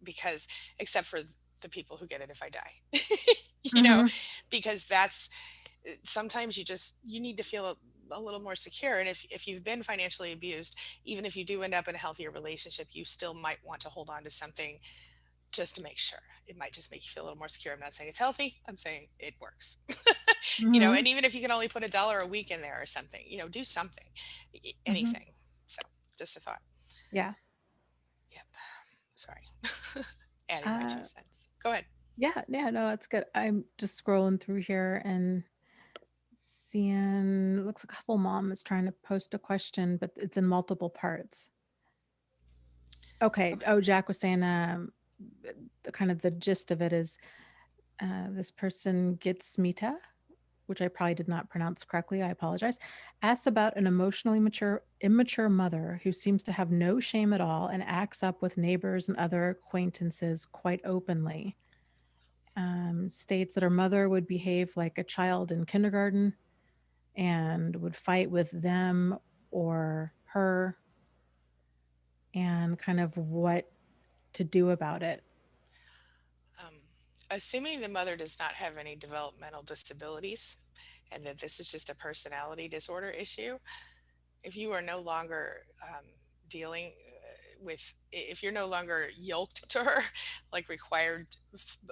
because except for the people who get it if I die. you know Mhm. because that's sometimes you need to feel a little more secure. And if you've been financially abused, even if you do end up in a healthier relationship, you still might want to hold on to something just to make sure. It might just make you feel a little more secure. I'm not saying it's healthy, I'm saying it works. Mhm. And even if you can only put $1 a week in there or something, do something. Mhm. Anything. So, just a thought. Yeah. Yep. Sorry. Adding my two Uh, cents. Go ahead. yeah, yeah, no, that's good. I'm just scrolling through here and seeing, looks like a couple mom is trying to post a question, but it's in multiple parts. Okay. Okay. Oh, Jack was saying, the kind of the gist of it is, this person gets Mita, which I probably did not pronounce correctly. I apologize. Asks about an emotionally immature mother who seems to have no shame at all and acts up with neighbors and other acquaintances quite openly. States that her mother would behave like a child in kindergarten and would fight with them or her, and kind of what to do about it. Um, Assuming the mother does not have any developmental disabilities and that this is just a personality disorder issue, if you are no longer dealing if you're no longer yoked to her, like required,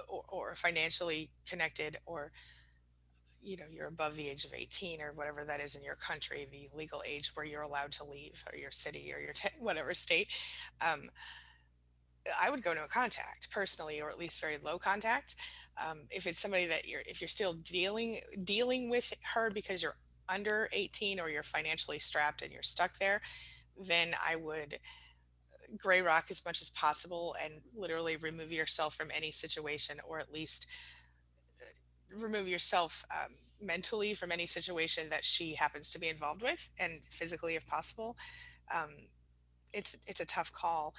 or financially connected, or you're above the age of 18 or whatever that is in your country, the legal age where you're allowed to leave, or your city, or your whatever state, um, I would go no contact personally, or at least very low contact. If it's somebody that if you're still dealing with her because you're under 18, or you're financially strapped and you're stuck there, then I would gray rock as much as possible and literally remove yourself from any situation, or at least remove yourself mentally from any situation that she happens to be involved with, and physically if possible. Um, it's a tough call,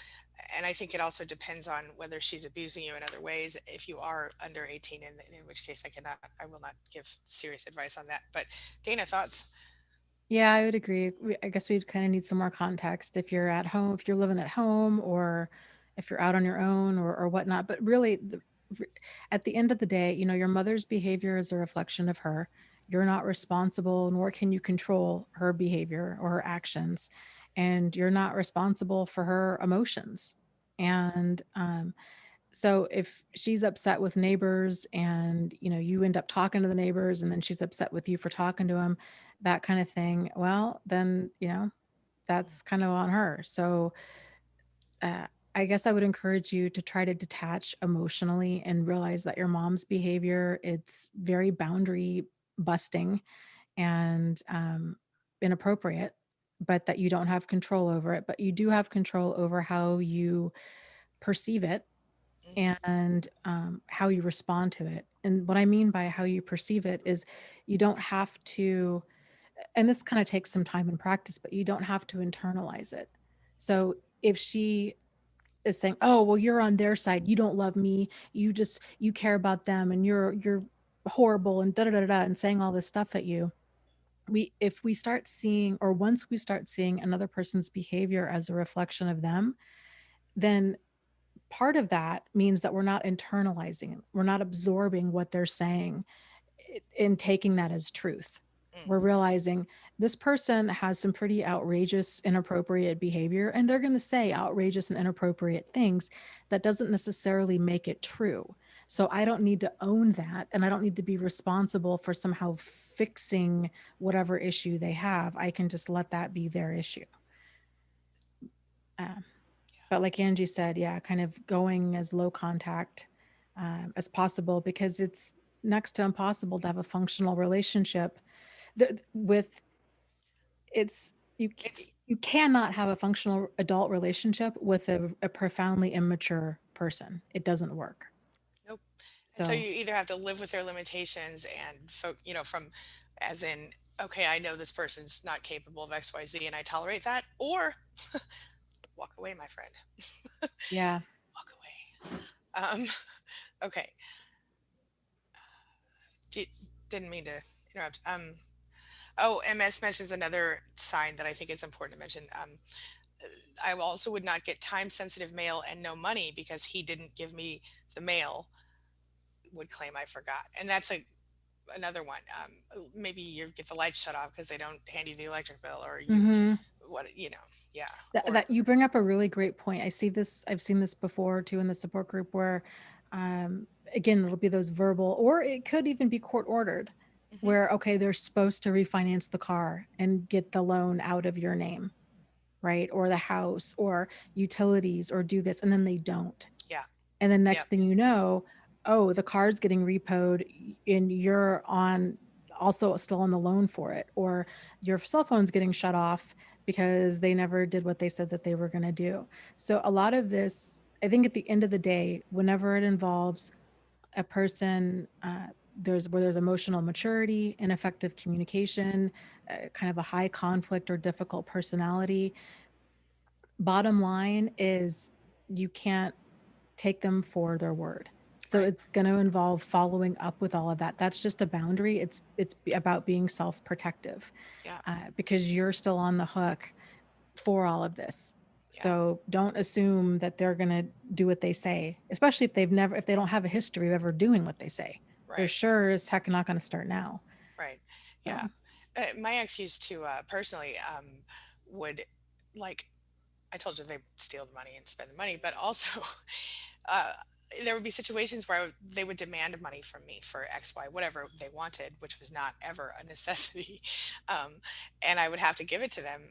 and I think it also depends on whether she's abusing you in other ways. If you are under 18, in which case I will not give serious advice on that. But Dana, thoughts? Yeah, I would agree. I guess we'd kind of need some more context if you're at home, if you're living at home, or if you're out on your own, or whatnot. But really, at the end of the day, your mother's behavior is a reflection of her. You're not responsible, nor can you control her behavior or her actions. And you're not responsible for her emotions. And so if she's upset with neighbors and, you end up talking to the neighbors and then she's upset with you for talking to them, that kind of thing, well, then, that's kind of on her. So, uh, I guess I would encourage you to try to detach emotionally and realize that your mom's behavior, it's very boundary busting and inappropriate, but that you don't have control over it, but you do have control over how you perceive it Mm-hmm. and how you respond to it. And what I mean by how you perceive it is you don't have to, and this kind of takes some time and practice, but you don't have to internalize it. Yep. So if she is saying, "Oh, well, you're on their side. You don't love me. You care about them, and you're horrible," and da da da da, and saying all this stuff at you. If we start seeing, or once we start seeing another person's behavior as a reflection of them, then part of that means that we're not internalizing it. We're not absorbing what they're saying and taking that as truth. Mm. We're realizing this person has some pretty outrageous, inappropriate behavior, and they're going to say outrageous and inappropriate things. That doesn't necessarily make it true. So I don't need to own that, and I don't need to be responsible for somehow fixing whatever issue they have. I can just let that be their issue. Uh, but like Angie said, yeah, kind of going as low contact as possible, because it's next to impossible to have a functional relationship with it's It's you cannot have a functional adult relationship with a profoundly immature person. It doesn't work. nope. And so So you either have to live with their limitations and from as in, okay, I know this person's not capable of XYZ and I tolerate that, or walk away, my friend. yeah. Walk away. Okay. D- didn't mean to interrupt. Oh, MS mentions another sign that I think is important to mention. I also would not get time sensitive mail and no money because he didn't give me the mail, would claim I forgot. And that's another one. Maybe you get the lights shut off because they don't hand you the electric bill, or you, Hmm. yeah. Or, That you bring up a really great point. I've seen this before too in the support group where, um, again, it'll be those verbal, or it could even be court ordered, mhm, where, okay, they're supposed to refinance the car and get the loan out of your name, right? Or the house or utilities or do this, and then they don't. yeah, And then yep, next thing you know, oh, the card's getting repoed and you're on also still on the loan for it, or your cell phone's getting shut off because they never did what they said that they were going to do. So a lot of this, I think at the end of the day, whenever it involves a person, there's emotional maturity, ineffective communication, kind of a high conflict or difficult personality. Bottom line is you can't take them for their word. So right, it's going to involve following up with all of that. That's just a boundary. It's about being self-protective, yeah, because you're still on the hook for all of this. yeah, So don't assume that they're going to do what they say, especially if they don't have a history of ever doing what they say. They're right, sure as heck not going to start now. right, So, yeah. My ex used to personally would like I told you they steal the money and spend the money, but also uh, there would be situations where they would demand money from me for X, Y, whatever they wanted, which was not ever a necessity. Um, and I would have to give it to them.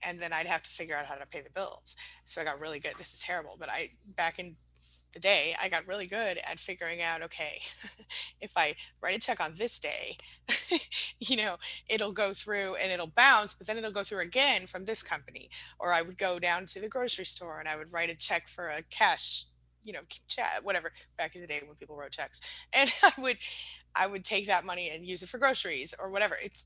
And then I'd have to figure out how to pay the bills. So I got really good. This is terrible, but back in the day, I got really good at figuring out, okay, if I write a check on this day, you know, it'll go through and it'll bounce, but then it'll go through again from this company. Or I would go down to the grocery store and I would write a check for a cash, chat, whatever, back in the day when people wrote checks. And I would take that money and use it for groceries or whatever. It's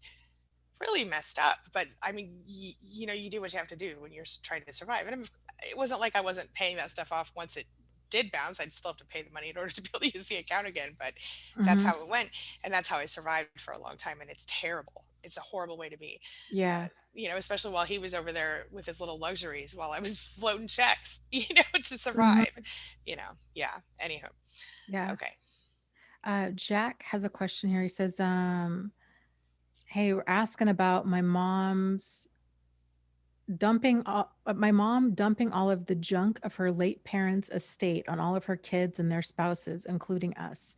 really messed up. But I mean, you do what you have to do when you're trying to survive. And it wasn't like I wasn't paying that stuff off once it did bounce. I'd still have to pay the money in order to be able to use the account again. But that's mhm. how it went. And that's how I survived for a long time. And it's terrible. It's a horrible way to be. Yeah. Especially while he was over there with his little luxuries while I was floating checks, to survive, Mhm. Yeah. Anywho. Yeah. Okay. Jack has a question here. He says, hey, we're asking about my mom dumping all of the junk of her late parents' estate on all of her kids and their spouses, including us.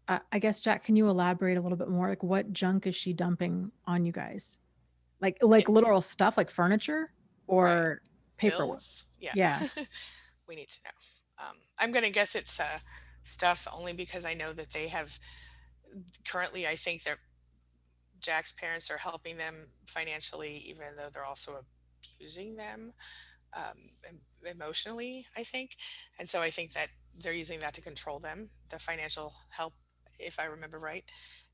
I guess, Jack, can you elaborate a little bit more? Like, what junk is she dumping on you guys? Like It, literal stuff, like furniture right. or paperwork? Bills. Yeah. Yeah. We need to know. I'm going to guess it's stuff only because I know that they have currently, I think that Jack's parents are helping them financially, even though they're also abusing them emotionally, I think. And so I think that they're using that to control them, the financial help, if I remember right.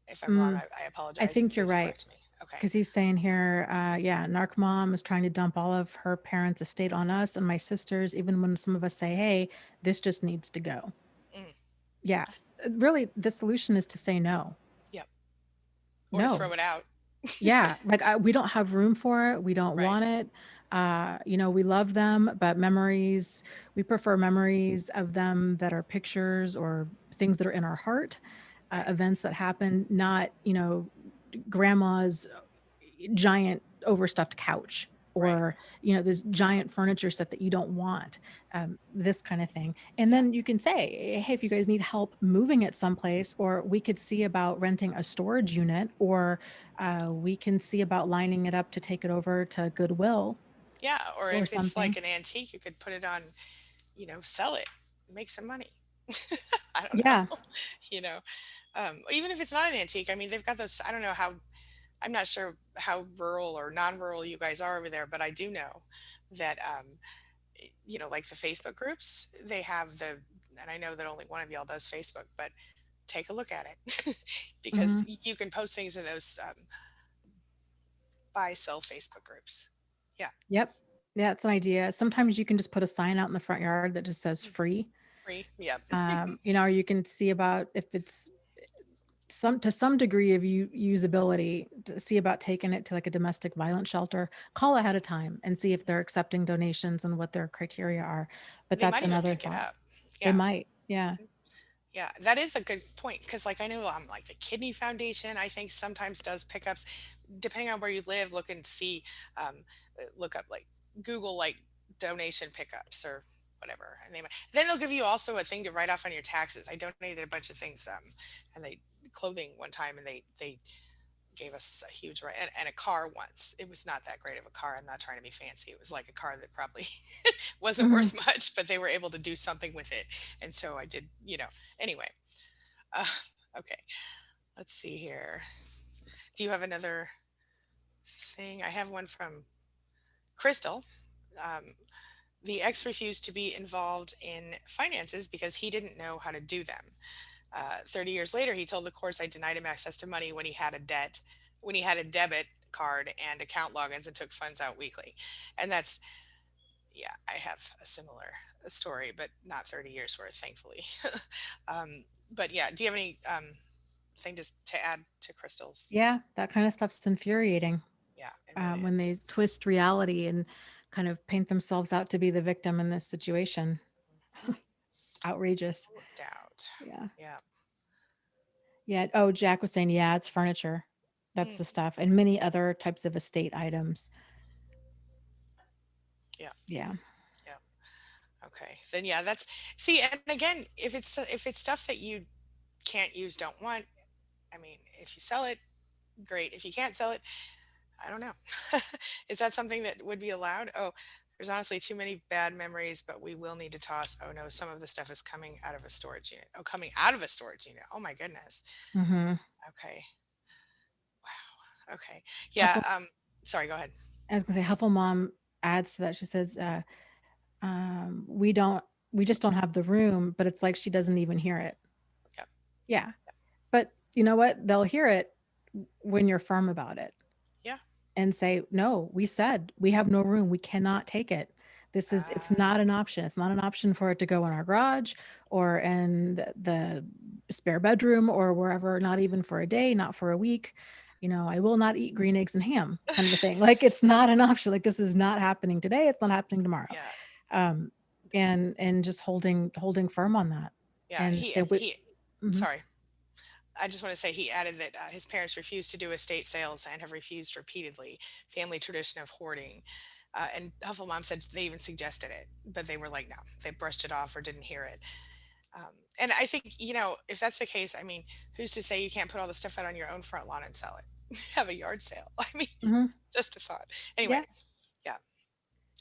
If I'm wrong, Mm, I I apologize and think you're please right. correct me. Okay. Because he's saying here, yeah, narc mom is trying to dump all of her parents' estate on us and my sisters, even when some of us say, hey, this just needs to go. Mm, Yeah. Really, the solution is to say no. yep. Or to throw No. it out. Yeah. Like we don't have room for it. We don't Right. want it. We love them, but we prefer memories of them that are pictures or things that are in our heart, Right. events that happen, not, grandma's giant overstuffed couch, Right. or this giant furniture set that you don't want, this kind of thing. And Yeah. then you can say, hey, if you guys need help moving it someplace, or we could see about renting a storage unit, or we can see about lining it up to take it over to Goodwill Yeah. Or or if it's like something. an antique, you could put it on, sell it, make some money. I don't know. Yeah. you know, Even if it's not an antique, I mean, they've got those. I don't know how. I'm not sure how rural or non-rural you guys are over there, but I do know that like the Facebook groups, they have and I know that only one of y'all does Facebook, but take a look at it because Hmm. you can post things in those buy sell Facebook groups. Yeah, Yep. Yeah, it's an idea. Sometimes you can just put a sign out in the front yard that just says mm, free. free. Yep. Or you can see about if it's some degree of usability, to see about taking it to like a domestic violence shelter. Call ahead of time and see if they're accepting donations and what their criteria are. But They that's might even another pick it thought. up. They Yeah. might. Yeah. Yeah, that is a good point because, like, I know like the Kidney Foundation, I think sometimes does pickups, depending on where you live. Look and see, look up like Google like donation pickups or whatever, and then they'll give you also a thing to write off on your taxes. I donated a bunch of things, and they clothing one time, and they gave us a huge and a car once. It was not that great of a car. I'm not trying to be fancy. It was like a car that probably wasn't Mhm. worth much, but they were able to do something with it. And so I did, anyway. Uh, okay, let's see here. Do you have another thing? I have one from Crystal. Um, the ex refused to be involved in finances because he didn't know how to do them. 30 years later, he told the courts I denied him access to money when he had a debit card and account logins and took funds out weekly. And that's, yeah, I have a similar story, but not 30 years worth, thankfully. um, but yeah, do you have any thing to add to Crystal's? Yeah, that kind of stuff's infuriating, Yeah, it really when is. they twist reality and kind of paint themselves out to be the victim in this situation. Mhm. Outrageous. No doubt. Yeah. Yeah. Yeah. Oh, Jack was saying, yeah, it's furniture. That's the Mm, stuff, and many other types of estate items. yeah. Yeah. Yeah. Okay. Then yeah, that's see, and again, if it's stuff that you can't use, don't want, I mean, if you sell it, great. If you can't sell it, I don't know. Is that something that would be allowed? Oh, there's honestly too many bad memories, but we will need to toss. Oh no, some of the stuff is coming out of a storage unit. Oh, coming out of a storage unit. Oh my goodness. Mhm. Okay. Wow. Okay. Yeah. Sorry, go ahead. I was gonna say Huffle Mom adds to that. She says, we don't we just don't have the room, but it's like she doesn't even hear it. Yep. Yeah. But you know what? They'll hear it when you're firm about it Yeah. and say, no, we said we have no room. We cannot take it. It's Uh, not an option. It's not an option for it to go in our garage or in the spare bedroom or wherever, not even for a day, not for a week. I will not eat green eggs and ham, kind of a thing. Like, it's not an option. Like, this is not happening today. It's not happening tomorrow. yeah. Um, and just holding firm on that Yeah. and say, we, mhm, Sorry. I just want to say he added that his parents refused to do estate sales and have refused repeatedly. Family tradition of hoarding. And Hufflemom said they even suggested it, but they were like, no, they brushed it off or didn't hear it. And I think, if that's the case, I mean, who's to say you can't put all the stuff out on your own front lawn and sell it? Have a yard sale. I mean, mhm, just a thought. Anyway, yeah. yeah.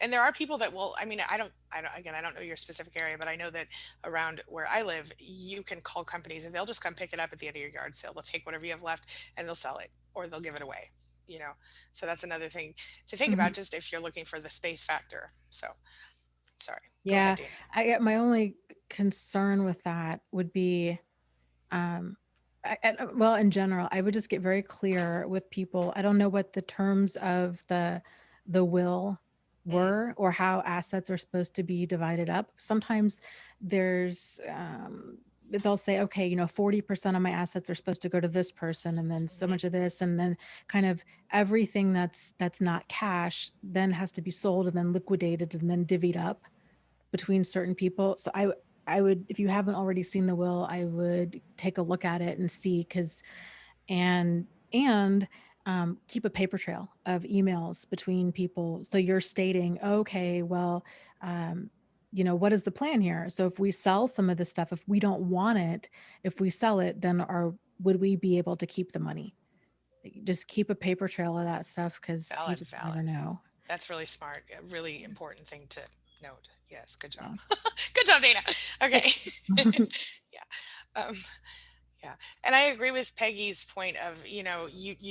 And there are people that will, I mean, again, I don't know your specific area, but I know that around where I live, you can call companies and they'll just come pick it up at the end of your yard sale. They'll take whatever you have left and they'll sell it or they'll give it away, you know? So that's another thing to think Mhm. about just if you're looking for the space factor. So sorry, go ahead, Yeah, Dan. my only concern with that would be, um, well, in general, I would just get very clear with people. I don't know what the terms of the will Mm, were or how assets are supposed to be divided up. Sometimes there's they'll say, okay, 40% of my assets are supposed to go to this person, and then so mhm, much of this, and then kind of everything that's not cash then has to be sold and then liquidated and then divvied up between certain people. So I would, if you haven't already seen the will, I would take a look at it and see, because and And keep a paper trail of emails between people. So you're stating, okay, well, um, what is the plan here? So if we sell some of this stuff, if we don't want it, if we sell it, then would we be able to keep the money? Just keep a paper trail of that stuff because you Valid, just never valid. know. That's really smart. A really important thing to note. Yes, good job. Yeah. Good job, Dana. Okay. Thanks. Yeah. Um, yeah. And I agree with Peggy's point of, you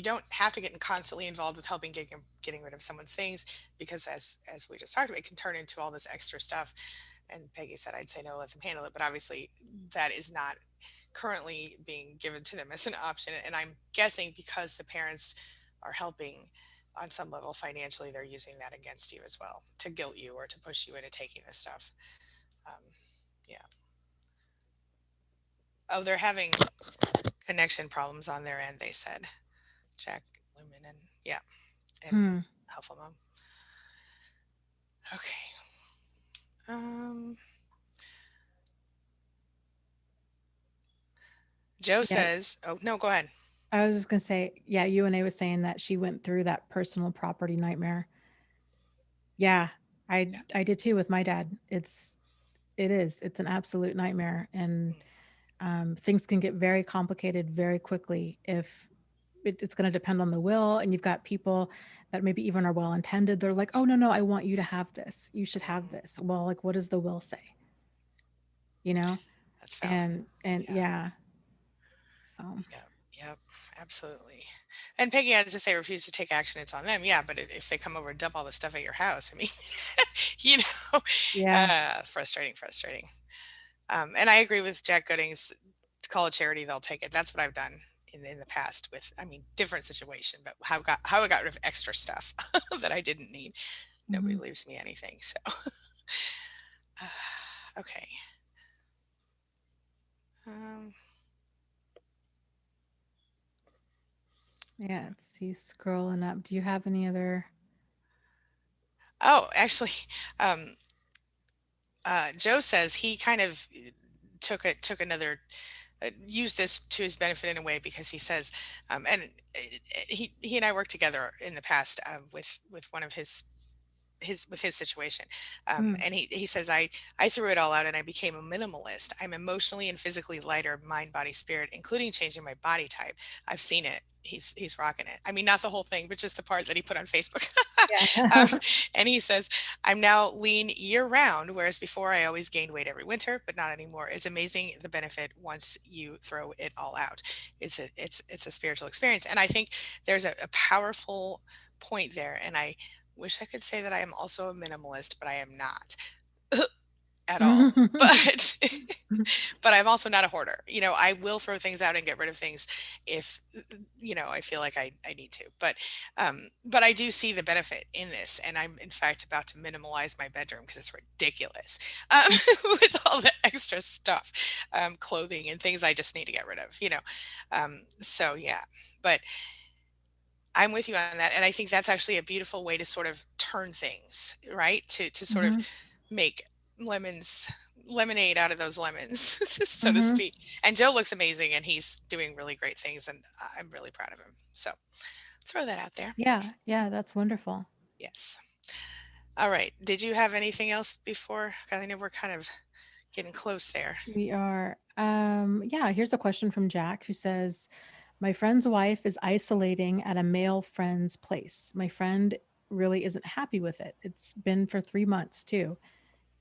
don't have to get constantly involved with helping getting rid of someone's things because as we just talked about, it can turn into all this extra stuff. And Peggy said I'd say no, let them handle it. But obviously that is not currently being given to them as an option. And I'm guessing because the parents are helping on some level financially, they're using that against you as well to guilt you or to push you into taking this stuff. Um, yeah. Oh, they're having connection problems on their end, they said. Jack Lumen and yeah, and Hmm. Helpful Mom. Okay. Um, Joe Yeah. says, oh no, go ahead. I was just going to say, yeah, UNA was saying that she went through that personal property nightmare. Yeah, Yeah. I did too with my dad. It's an absolute nightmare. And Mm, things can get very complicated very quickly if it's going to depend on the will. And you've got people that maybe even are well intended. They're like, oh, no, no, I want you to have this. You should have mm, this. Well, like, what does the will say? You know? that's valid. And Yeah. yeah. So, Yep. Yep. Absolutely. And Peggy adds, if they refuse to take action, it's on them. Yeah, but if they come over and dump all the stuff at your house, I mean, you know, yeah. frustrating, frustrating. And I agree with Jack Goodings. Call a charity, they'll take it. That's what I've done in the past with, I mean, different situation, but how I got rid of extra stuff that I didn't need. Nobody Mhm. leaves me anything. So, okay. Um, Yeah. It's he's scrolling up. Do you have any other? oh, actually, um, Joe says he kind of took another used this to his benefit in a way because he says, and he and I worked together in the past with one of his with his situation, Mm, and he says I threw it all out and I became a minimalist. I'm emotionally and physically lighter, mind, body, spirit, including changing my body type. I've seen it. He's rocking it. I mean, not the whole thing, but just the part that he put on Facebook. um, yeah. and he says, I'm now lean year round, whereas before I always gained weight every winter, but not anymore. It's amazing the benefit once you throw it all out. It's a spiritual experience, and I think there's a powerful point there, and I wish I could say that I am also a minimalist, but I am not at all. But but I'm also not a hoarder. I will throw things out and get rid of things if I feel like I need to. But I do see the benefit in this, and I'm in fact about to minimalize my bedroom because it's ridiculous um, with all the extra stuff, clothing and things I just need to get rid of. So yeah, but I'm with you on that, and I think that's actually a beautiful way to sort of turn things, right? To sort of Mhm, make lemons lemonade out of those lemons, so to mhm. speak. And Joe looks amazing, and he's doing really great things, and I'm really proud of him. So throw that out there. Yeah, yeah, that's wonderful. Yes. All right. Did you have anything else before? 'Cause I know we're kind of getting close there. We are yeah, here's a question from Jack who says, "My friend's wife is isolating at a male friend's place. My friend really isn't happy with it. It's been for 3 months too,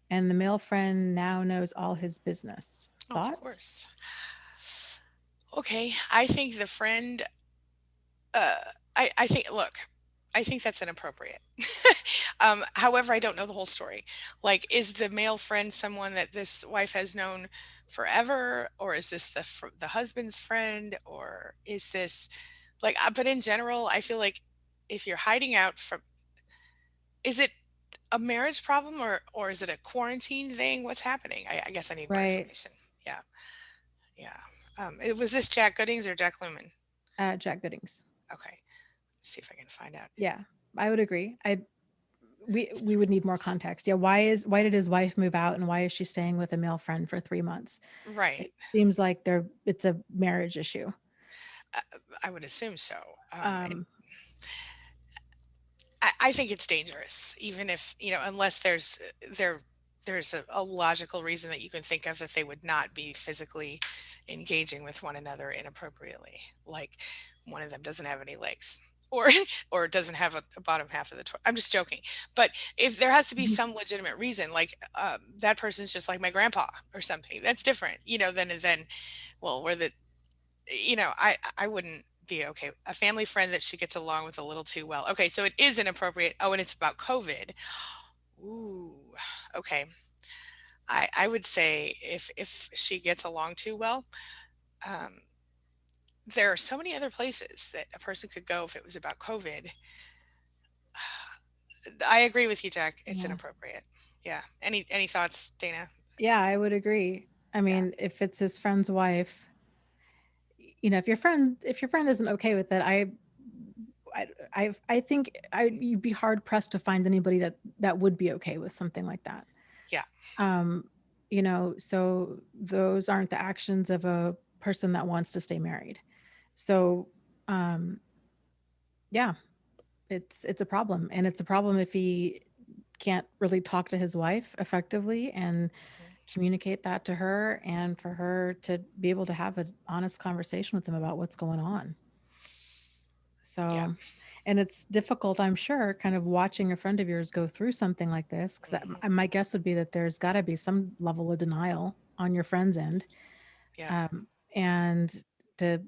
and the male friend now knows all his business. Oh, of Thoughts?" course. Okay. I think the friend Uh, I think look, I think that's inappropriate. However, I don't know the whole story. Like, is the male friend someone that this wife has known forever, or is this the husband's friend, or is this like? But in general, I feel like if you're hiding out from, is it a marriage problem or is it a quarantine thing? What's happening? I guess I need more Right. information. Yeah, yeah. It was this Jack Goodings or Jack Lumen? Jack Goodings. Okay, see if I can find out. Yeah, I would agree. We would need more context. Yeah, why did his wife move out and why is she staying with a male friend for 3 months? Right. It seems like it's a marriage issue. Uh, I would assume so. Um, I think it's dangerous, even if, unless there's a logical reason that you can think of that they would not be physically engaging with one another inappropriately, like one of them doesn't have any legs, or or doesn't have a bottom half of the I'm just joking. But if there has to be Mhm. some legitimate reason, like that person's just like my grandpa or something, that's different, than well, we're the I wouldn't be okay. A family friend that she gets along with a little too well. Okay, so it is inappropriate. Oh, and it's about COVID. Ooh, okay. I would say if she gets along too well, um, there are so many other places that a person could go if it was about COVID. I agree with you, Jack. It's yeah. inappropriate. Yeah. Any thoughts, Dana? Yeah, I would agree. I Yeah. mean, if it's his friend's wife, if your friend isn't okay with it, I think you'd be hard pressed to find anybody that would be okay with something like that. Yeah. Um, so those aren't the actions of a person that wants to stay married. So, um, yeah, it's a problem, and it's a problem if he can't really talk to his wife effectively and Mhm. communicate that to her, and for her to be able to have an honest conversation with him about what's going on. Yeah. So, and it's difficult, I'm sure, kind of watching a friend of yours go through something like this, because Hmm. my guess would be that there's got to be some level of denial on your friend's end, Yeah. and to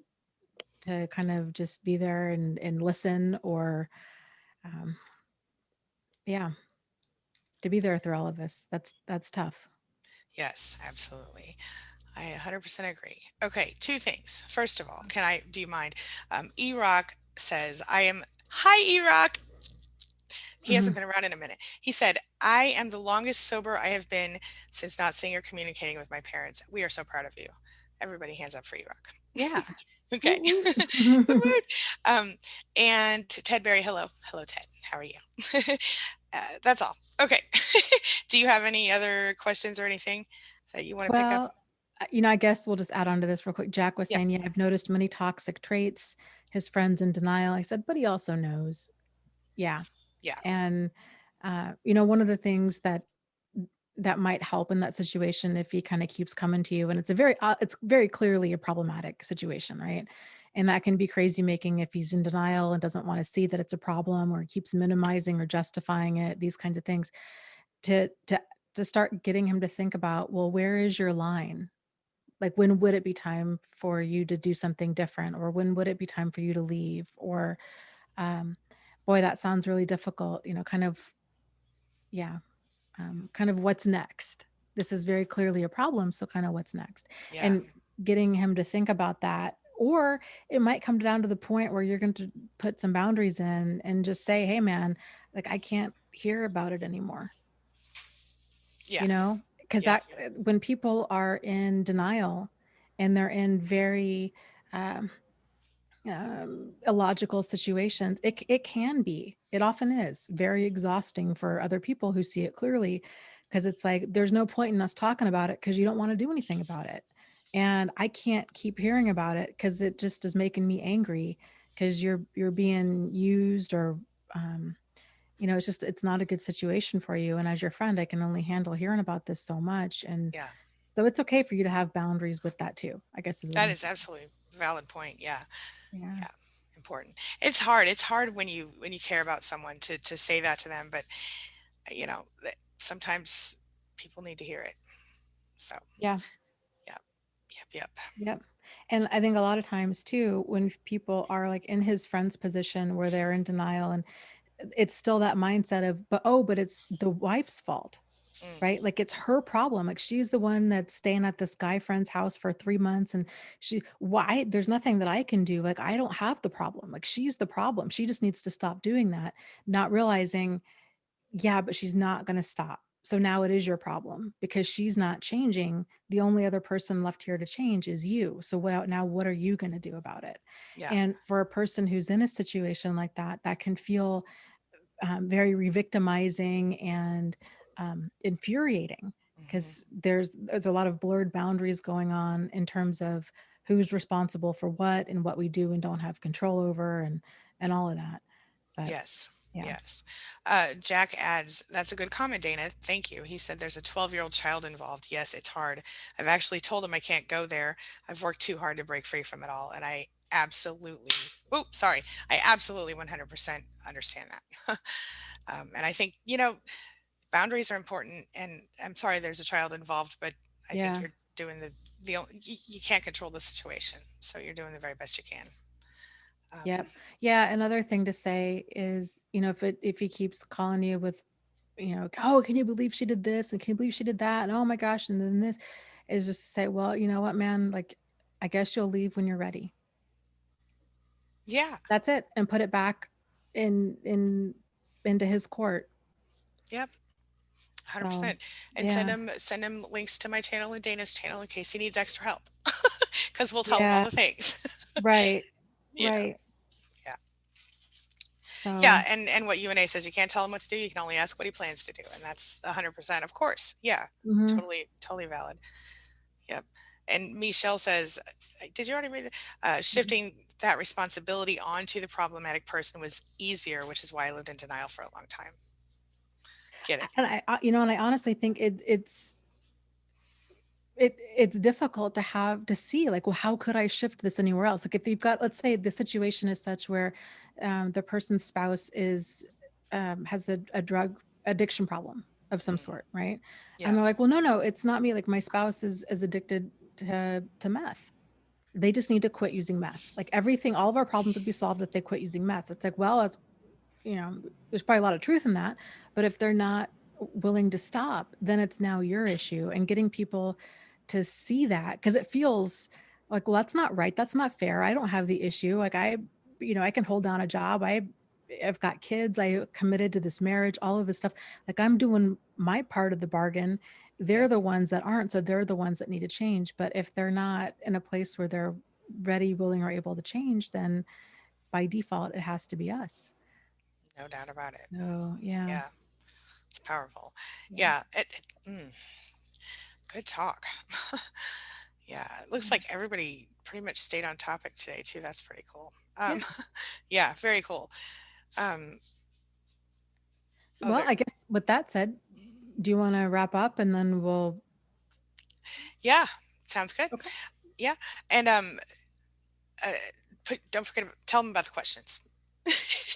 kind of just be there and listen, or um, yeah, to be there through all of this. That's tough. Yes, absolutely. I 100% agree. Okay, two things. First of all, do you mind? E-Rock says, hi, E-Rock. He Hmm. hasn't been around in a minute. He said, I am the longest sober I have been since not seeing or communicating with my parents. We are so proud of you. Everybody hands up for E-Rock. Yeah. Okay. Woot Woot woot. woot. And Ted Berry, hello. Hello, Ted. How are you? That's all. Okay. Do you have any other questions or anything that you want to pick up? Well, I guess we'll just add on to this real quick. Jack was Yeah. saying, yeah, I've noticed many toxic traits. His friends in denial. I said, but he also knows. Yeah. Yeah. And one of the things that might help in that situation, if he kind of keeps coming to you, and it's very clearly a problematic situation, right? And that can be crazy making if he's in denial and doesn't want to see that it's a problem, or keeps minimizing or justifying it, these kinds of things, to to to start getting him to think about, well, where is your line? Like, when would it be time for you to do something different, or when would it be time for you to leave, or um boy, that sounds really difficult, kind of. Yeah. Kind of what's next. This is very clearly a problem, so kind of what's next? Yeah. And getting him to think about that. Or it might come down to the point where you're going to put some boundaries in and just say, hey, man, like, I can't hear about it anymore, Yeah. because Yeah. when people are in denial and they're in very, um, illogical situations, it can be, it often is very exhausting for other people who see it clearly, because it's like there's no point in us talking about it because you don't want to do anything about it, and I can't keep hearing about it because it just is making me angry, because you're being used, or um, it's not a good situation for you, and as your friend, I can only handle hearing about this so much, and Yeah. so it's okay for you to have boundaries with that too, I guess, is what That I'm is saying. absolutely a valid point. Yeah. Yeah. Yeah. Important. It's hard. It's hard when you care about someone to say that to them, but that sometimes people need to hear it. So, Yeah. yep. Yep. Yep. Yep. And I think a lot of times too, when people are like in his friend's position where they're in denial, and it's still that mindset of, but it's the wife's fault, Mm, right? Like, it's her problem. Like, she's the one that's staying at this guy friend's house for 3 months, and why, there's nothing that I can do. Like, I don't have the problem. Like, she's the problem. She just needs to stop doing that, not realizing, yeah, but she's not gonna stop. So now it is your problem because she's not changing. The only other person left here to change is you. So what are you gonna do about it? yeah. And for a person who's in a situation like that, that can feel very re-victimizing and infuriating, Hmm. because there's a lot of blurred boundaries going on in terms of who's responsible for what and what we do and don't have control over and all of that. But Yes. yeah. Yes. Jack adds, that's a good comment, Dana. Thank you. He said there's a 12-year-old child involved. Yes, it's hard. I've actually told him I can't go there. I've worked too hard to break free from it all. And I absolutely, oh, sorry. I absolutely 100% understand that. And I think, boundaries are important. And I'm sorry there's a child involved, but I think Yeah. you're doing you can't control the situation. So you're doing the very best you can. Um, Yep. Yeah, another thing to say is, if he keeps calling you with, "Oh, can you believe she did this? And can you believe she did that? And oh my gosh, and then this," is just to say, "Well, you know what, man? Like, I guess you'll leave when you're ready." yeah. That's it, and put it back in into his court. Yep. So, 100%. And yeah. send him links to my channel and Dana's channel in case he needs extra help. Because we'll tell him all Yeah. the things. Right. you know. Right. Yeah. Yeah. So, And what UNA says, you can't tell him what to do. You can only ask what he plans to do. And that's 100%. Of course. Yeah. mhm. Totally, totally valid. Yep. And Michelle says, did you already read that? Mhm. Shifting that responsibility onto the problematic person was easier, which is why I lived in denial for a long time. Get it. And I honestly think it's difficult to have to see, like, well, how could I shift this anywhere else? Like, if you've got, let's say the situation is such where the person's spouse has a drug addiction problem of some Mm, sort, right? And yeah. they're like, well, no, it's not me. Like, my spouse is addicted to meth. They just need to quit using meth. Like, everything, all of our problems would be solved if they quit using meth. It's like, well, that's, there's probably a lot of truth in that. But if they're not willing to stop, then it's now your issue. And getting people to see that, because it feels like, well, that's not right. That's not fair. I don't have the issue. Like, I can hold down a job. I've got kids. I committed to this marriage, all of this stuff. Like, I'm doing my part of the bargain. They're Yep. the ones that aren't. So they're the ones that need to change. But if they're not in a place where they're ready, willing, or able to change, then by default, it has to be us. No doubt about it. So yeah. Yeah. It's powerful. Yeah. Yeah. Good talk. Yeah. It looks like everybody pretty much stayed on topic today, too. That's pretty cool. Yeah. Yeah. Very cool. Um, Well, other, I guess with that said, do you wanna wrap up and then we'll yeah. Sounds good. okay. Yeah. And uh, don't forget, tell them about the questions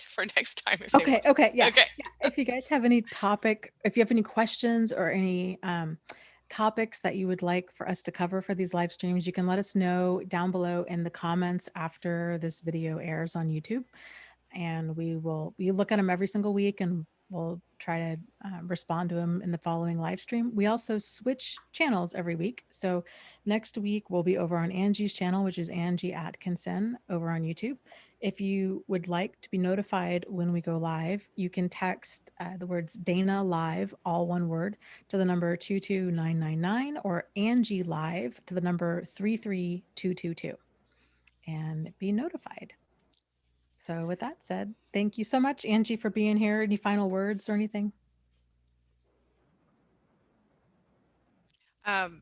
for next time if they Okay, want. okay, yeah. Okay. Yeah, if you guys have any if you have any questions or any, topics that you would like for us to cover for these live streams, you can let us know down below in the comments after this video airs on YouTube. And we look at them every single week, and we'll try to respond to them in the following live stream. We also switch channels every week. So next week we'll be over on Angie's channel, which is Angie Atkinson over on YouTube. If you would like to be notified when we go live, you can text the words Dana Live, all one word, to the number 22999, or Angie Live to the number 33222, and be notified. So with that said, thank you so much, Angie, for being here. Any final words or anything? Um,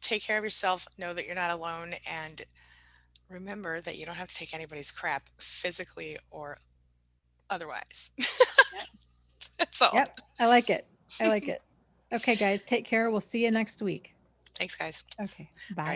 take care of yourself. Know that you're not alone. And remember that you don't have to take anybody's crap physically or otherwise. Yep. That's all. Yep. I like it. I like it. Okay, guys, take care. We'll see you next week. Thanks, guys. Okay. Bye. All right.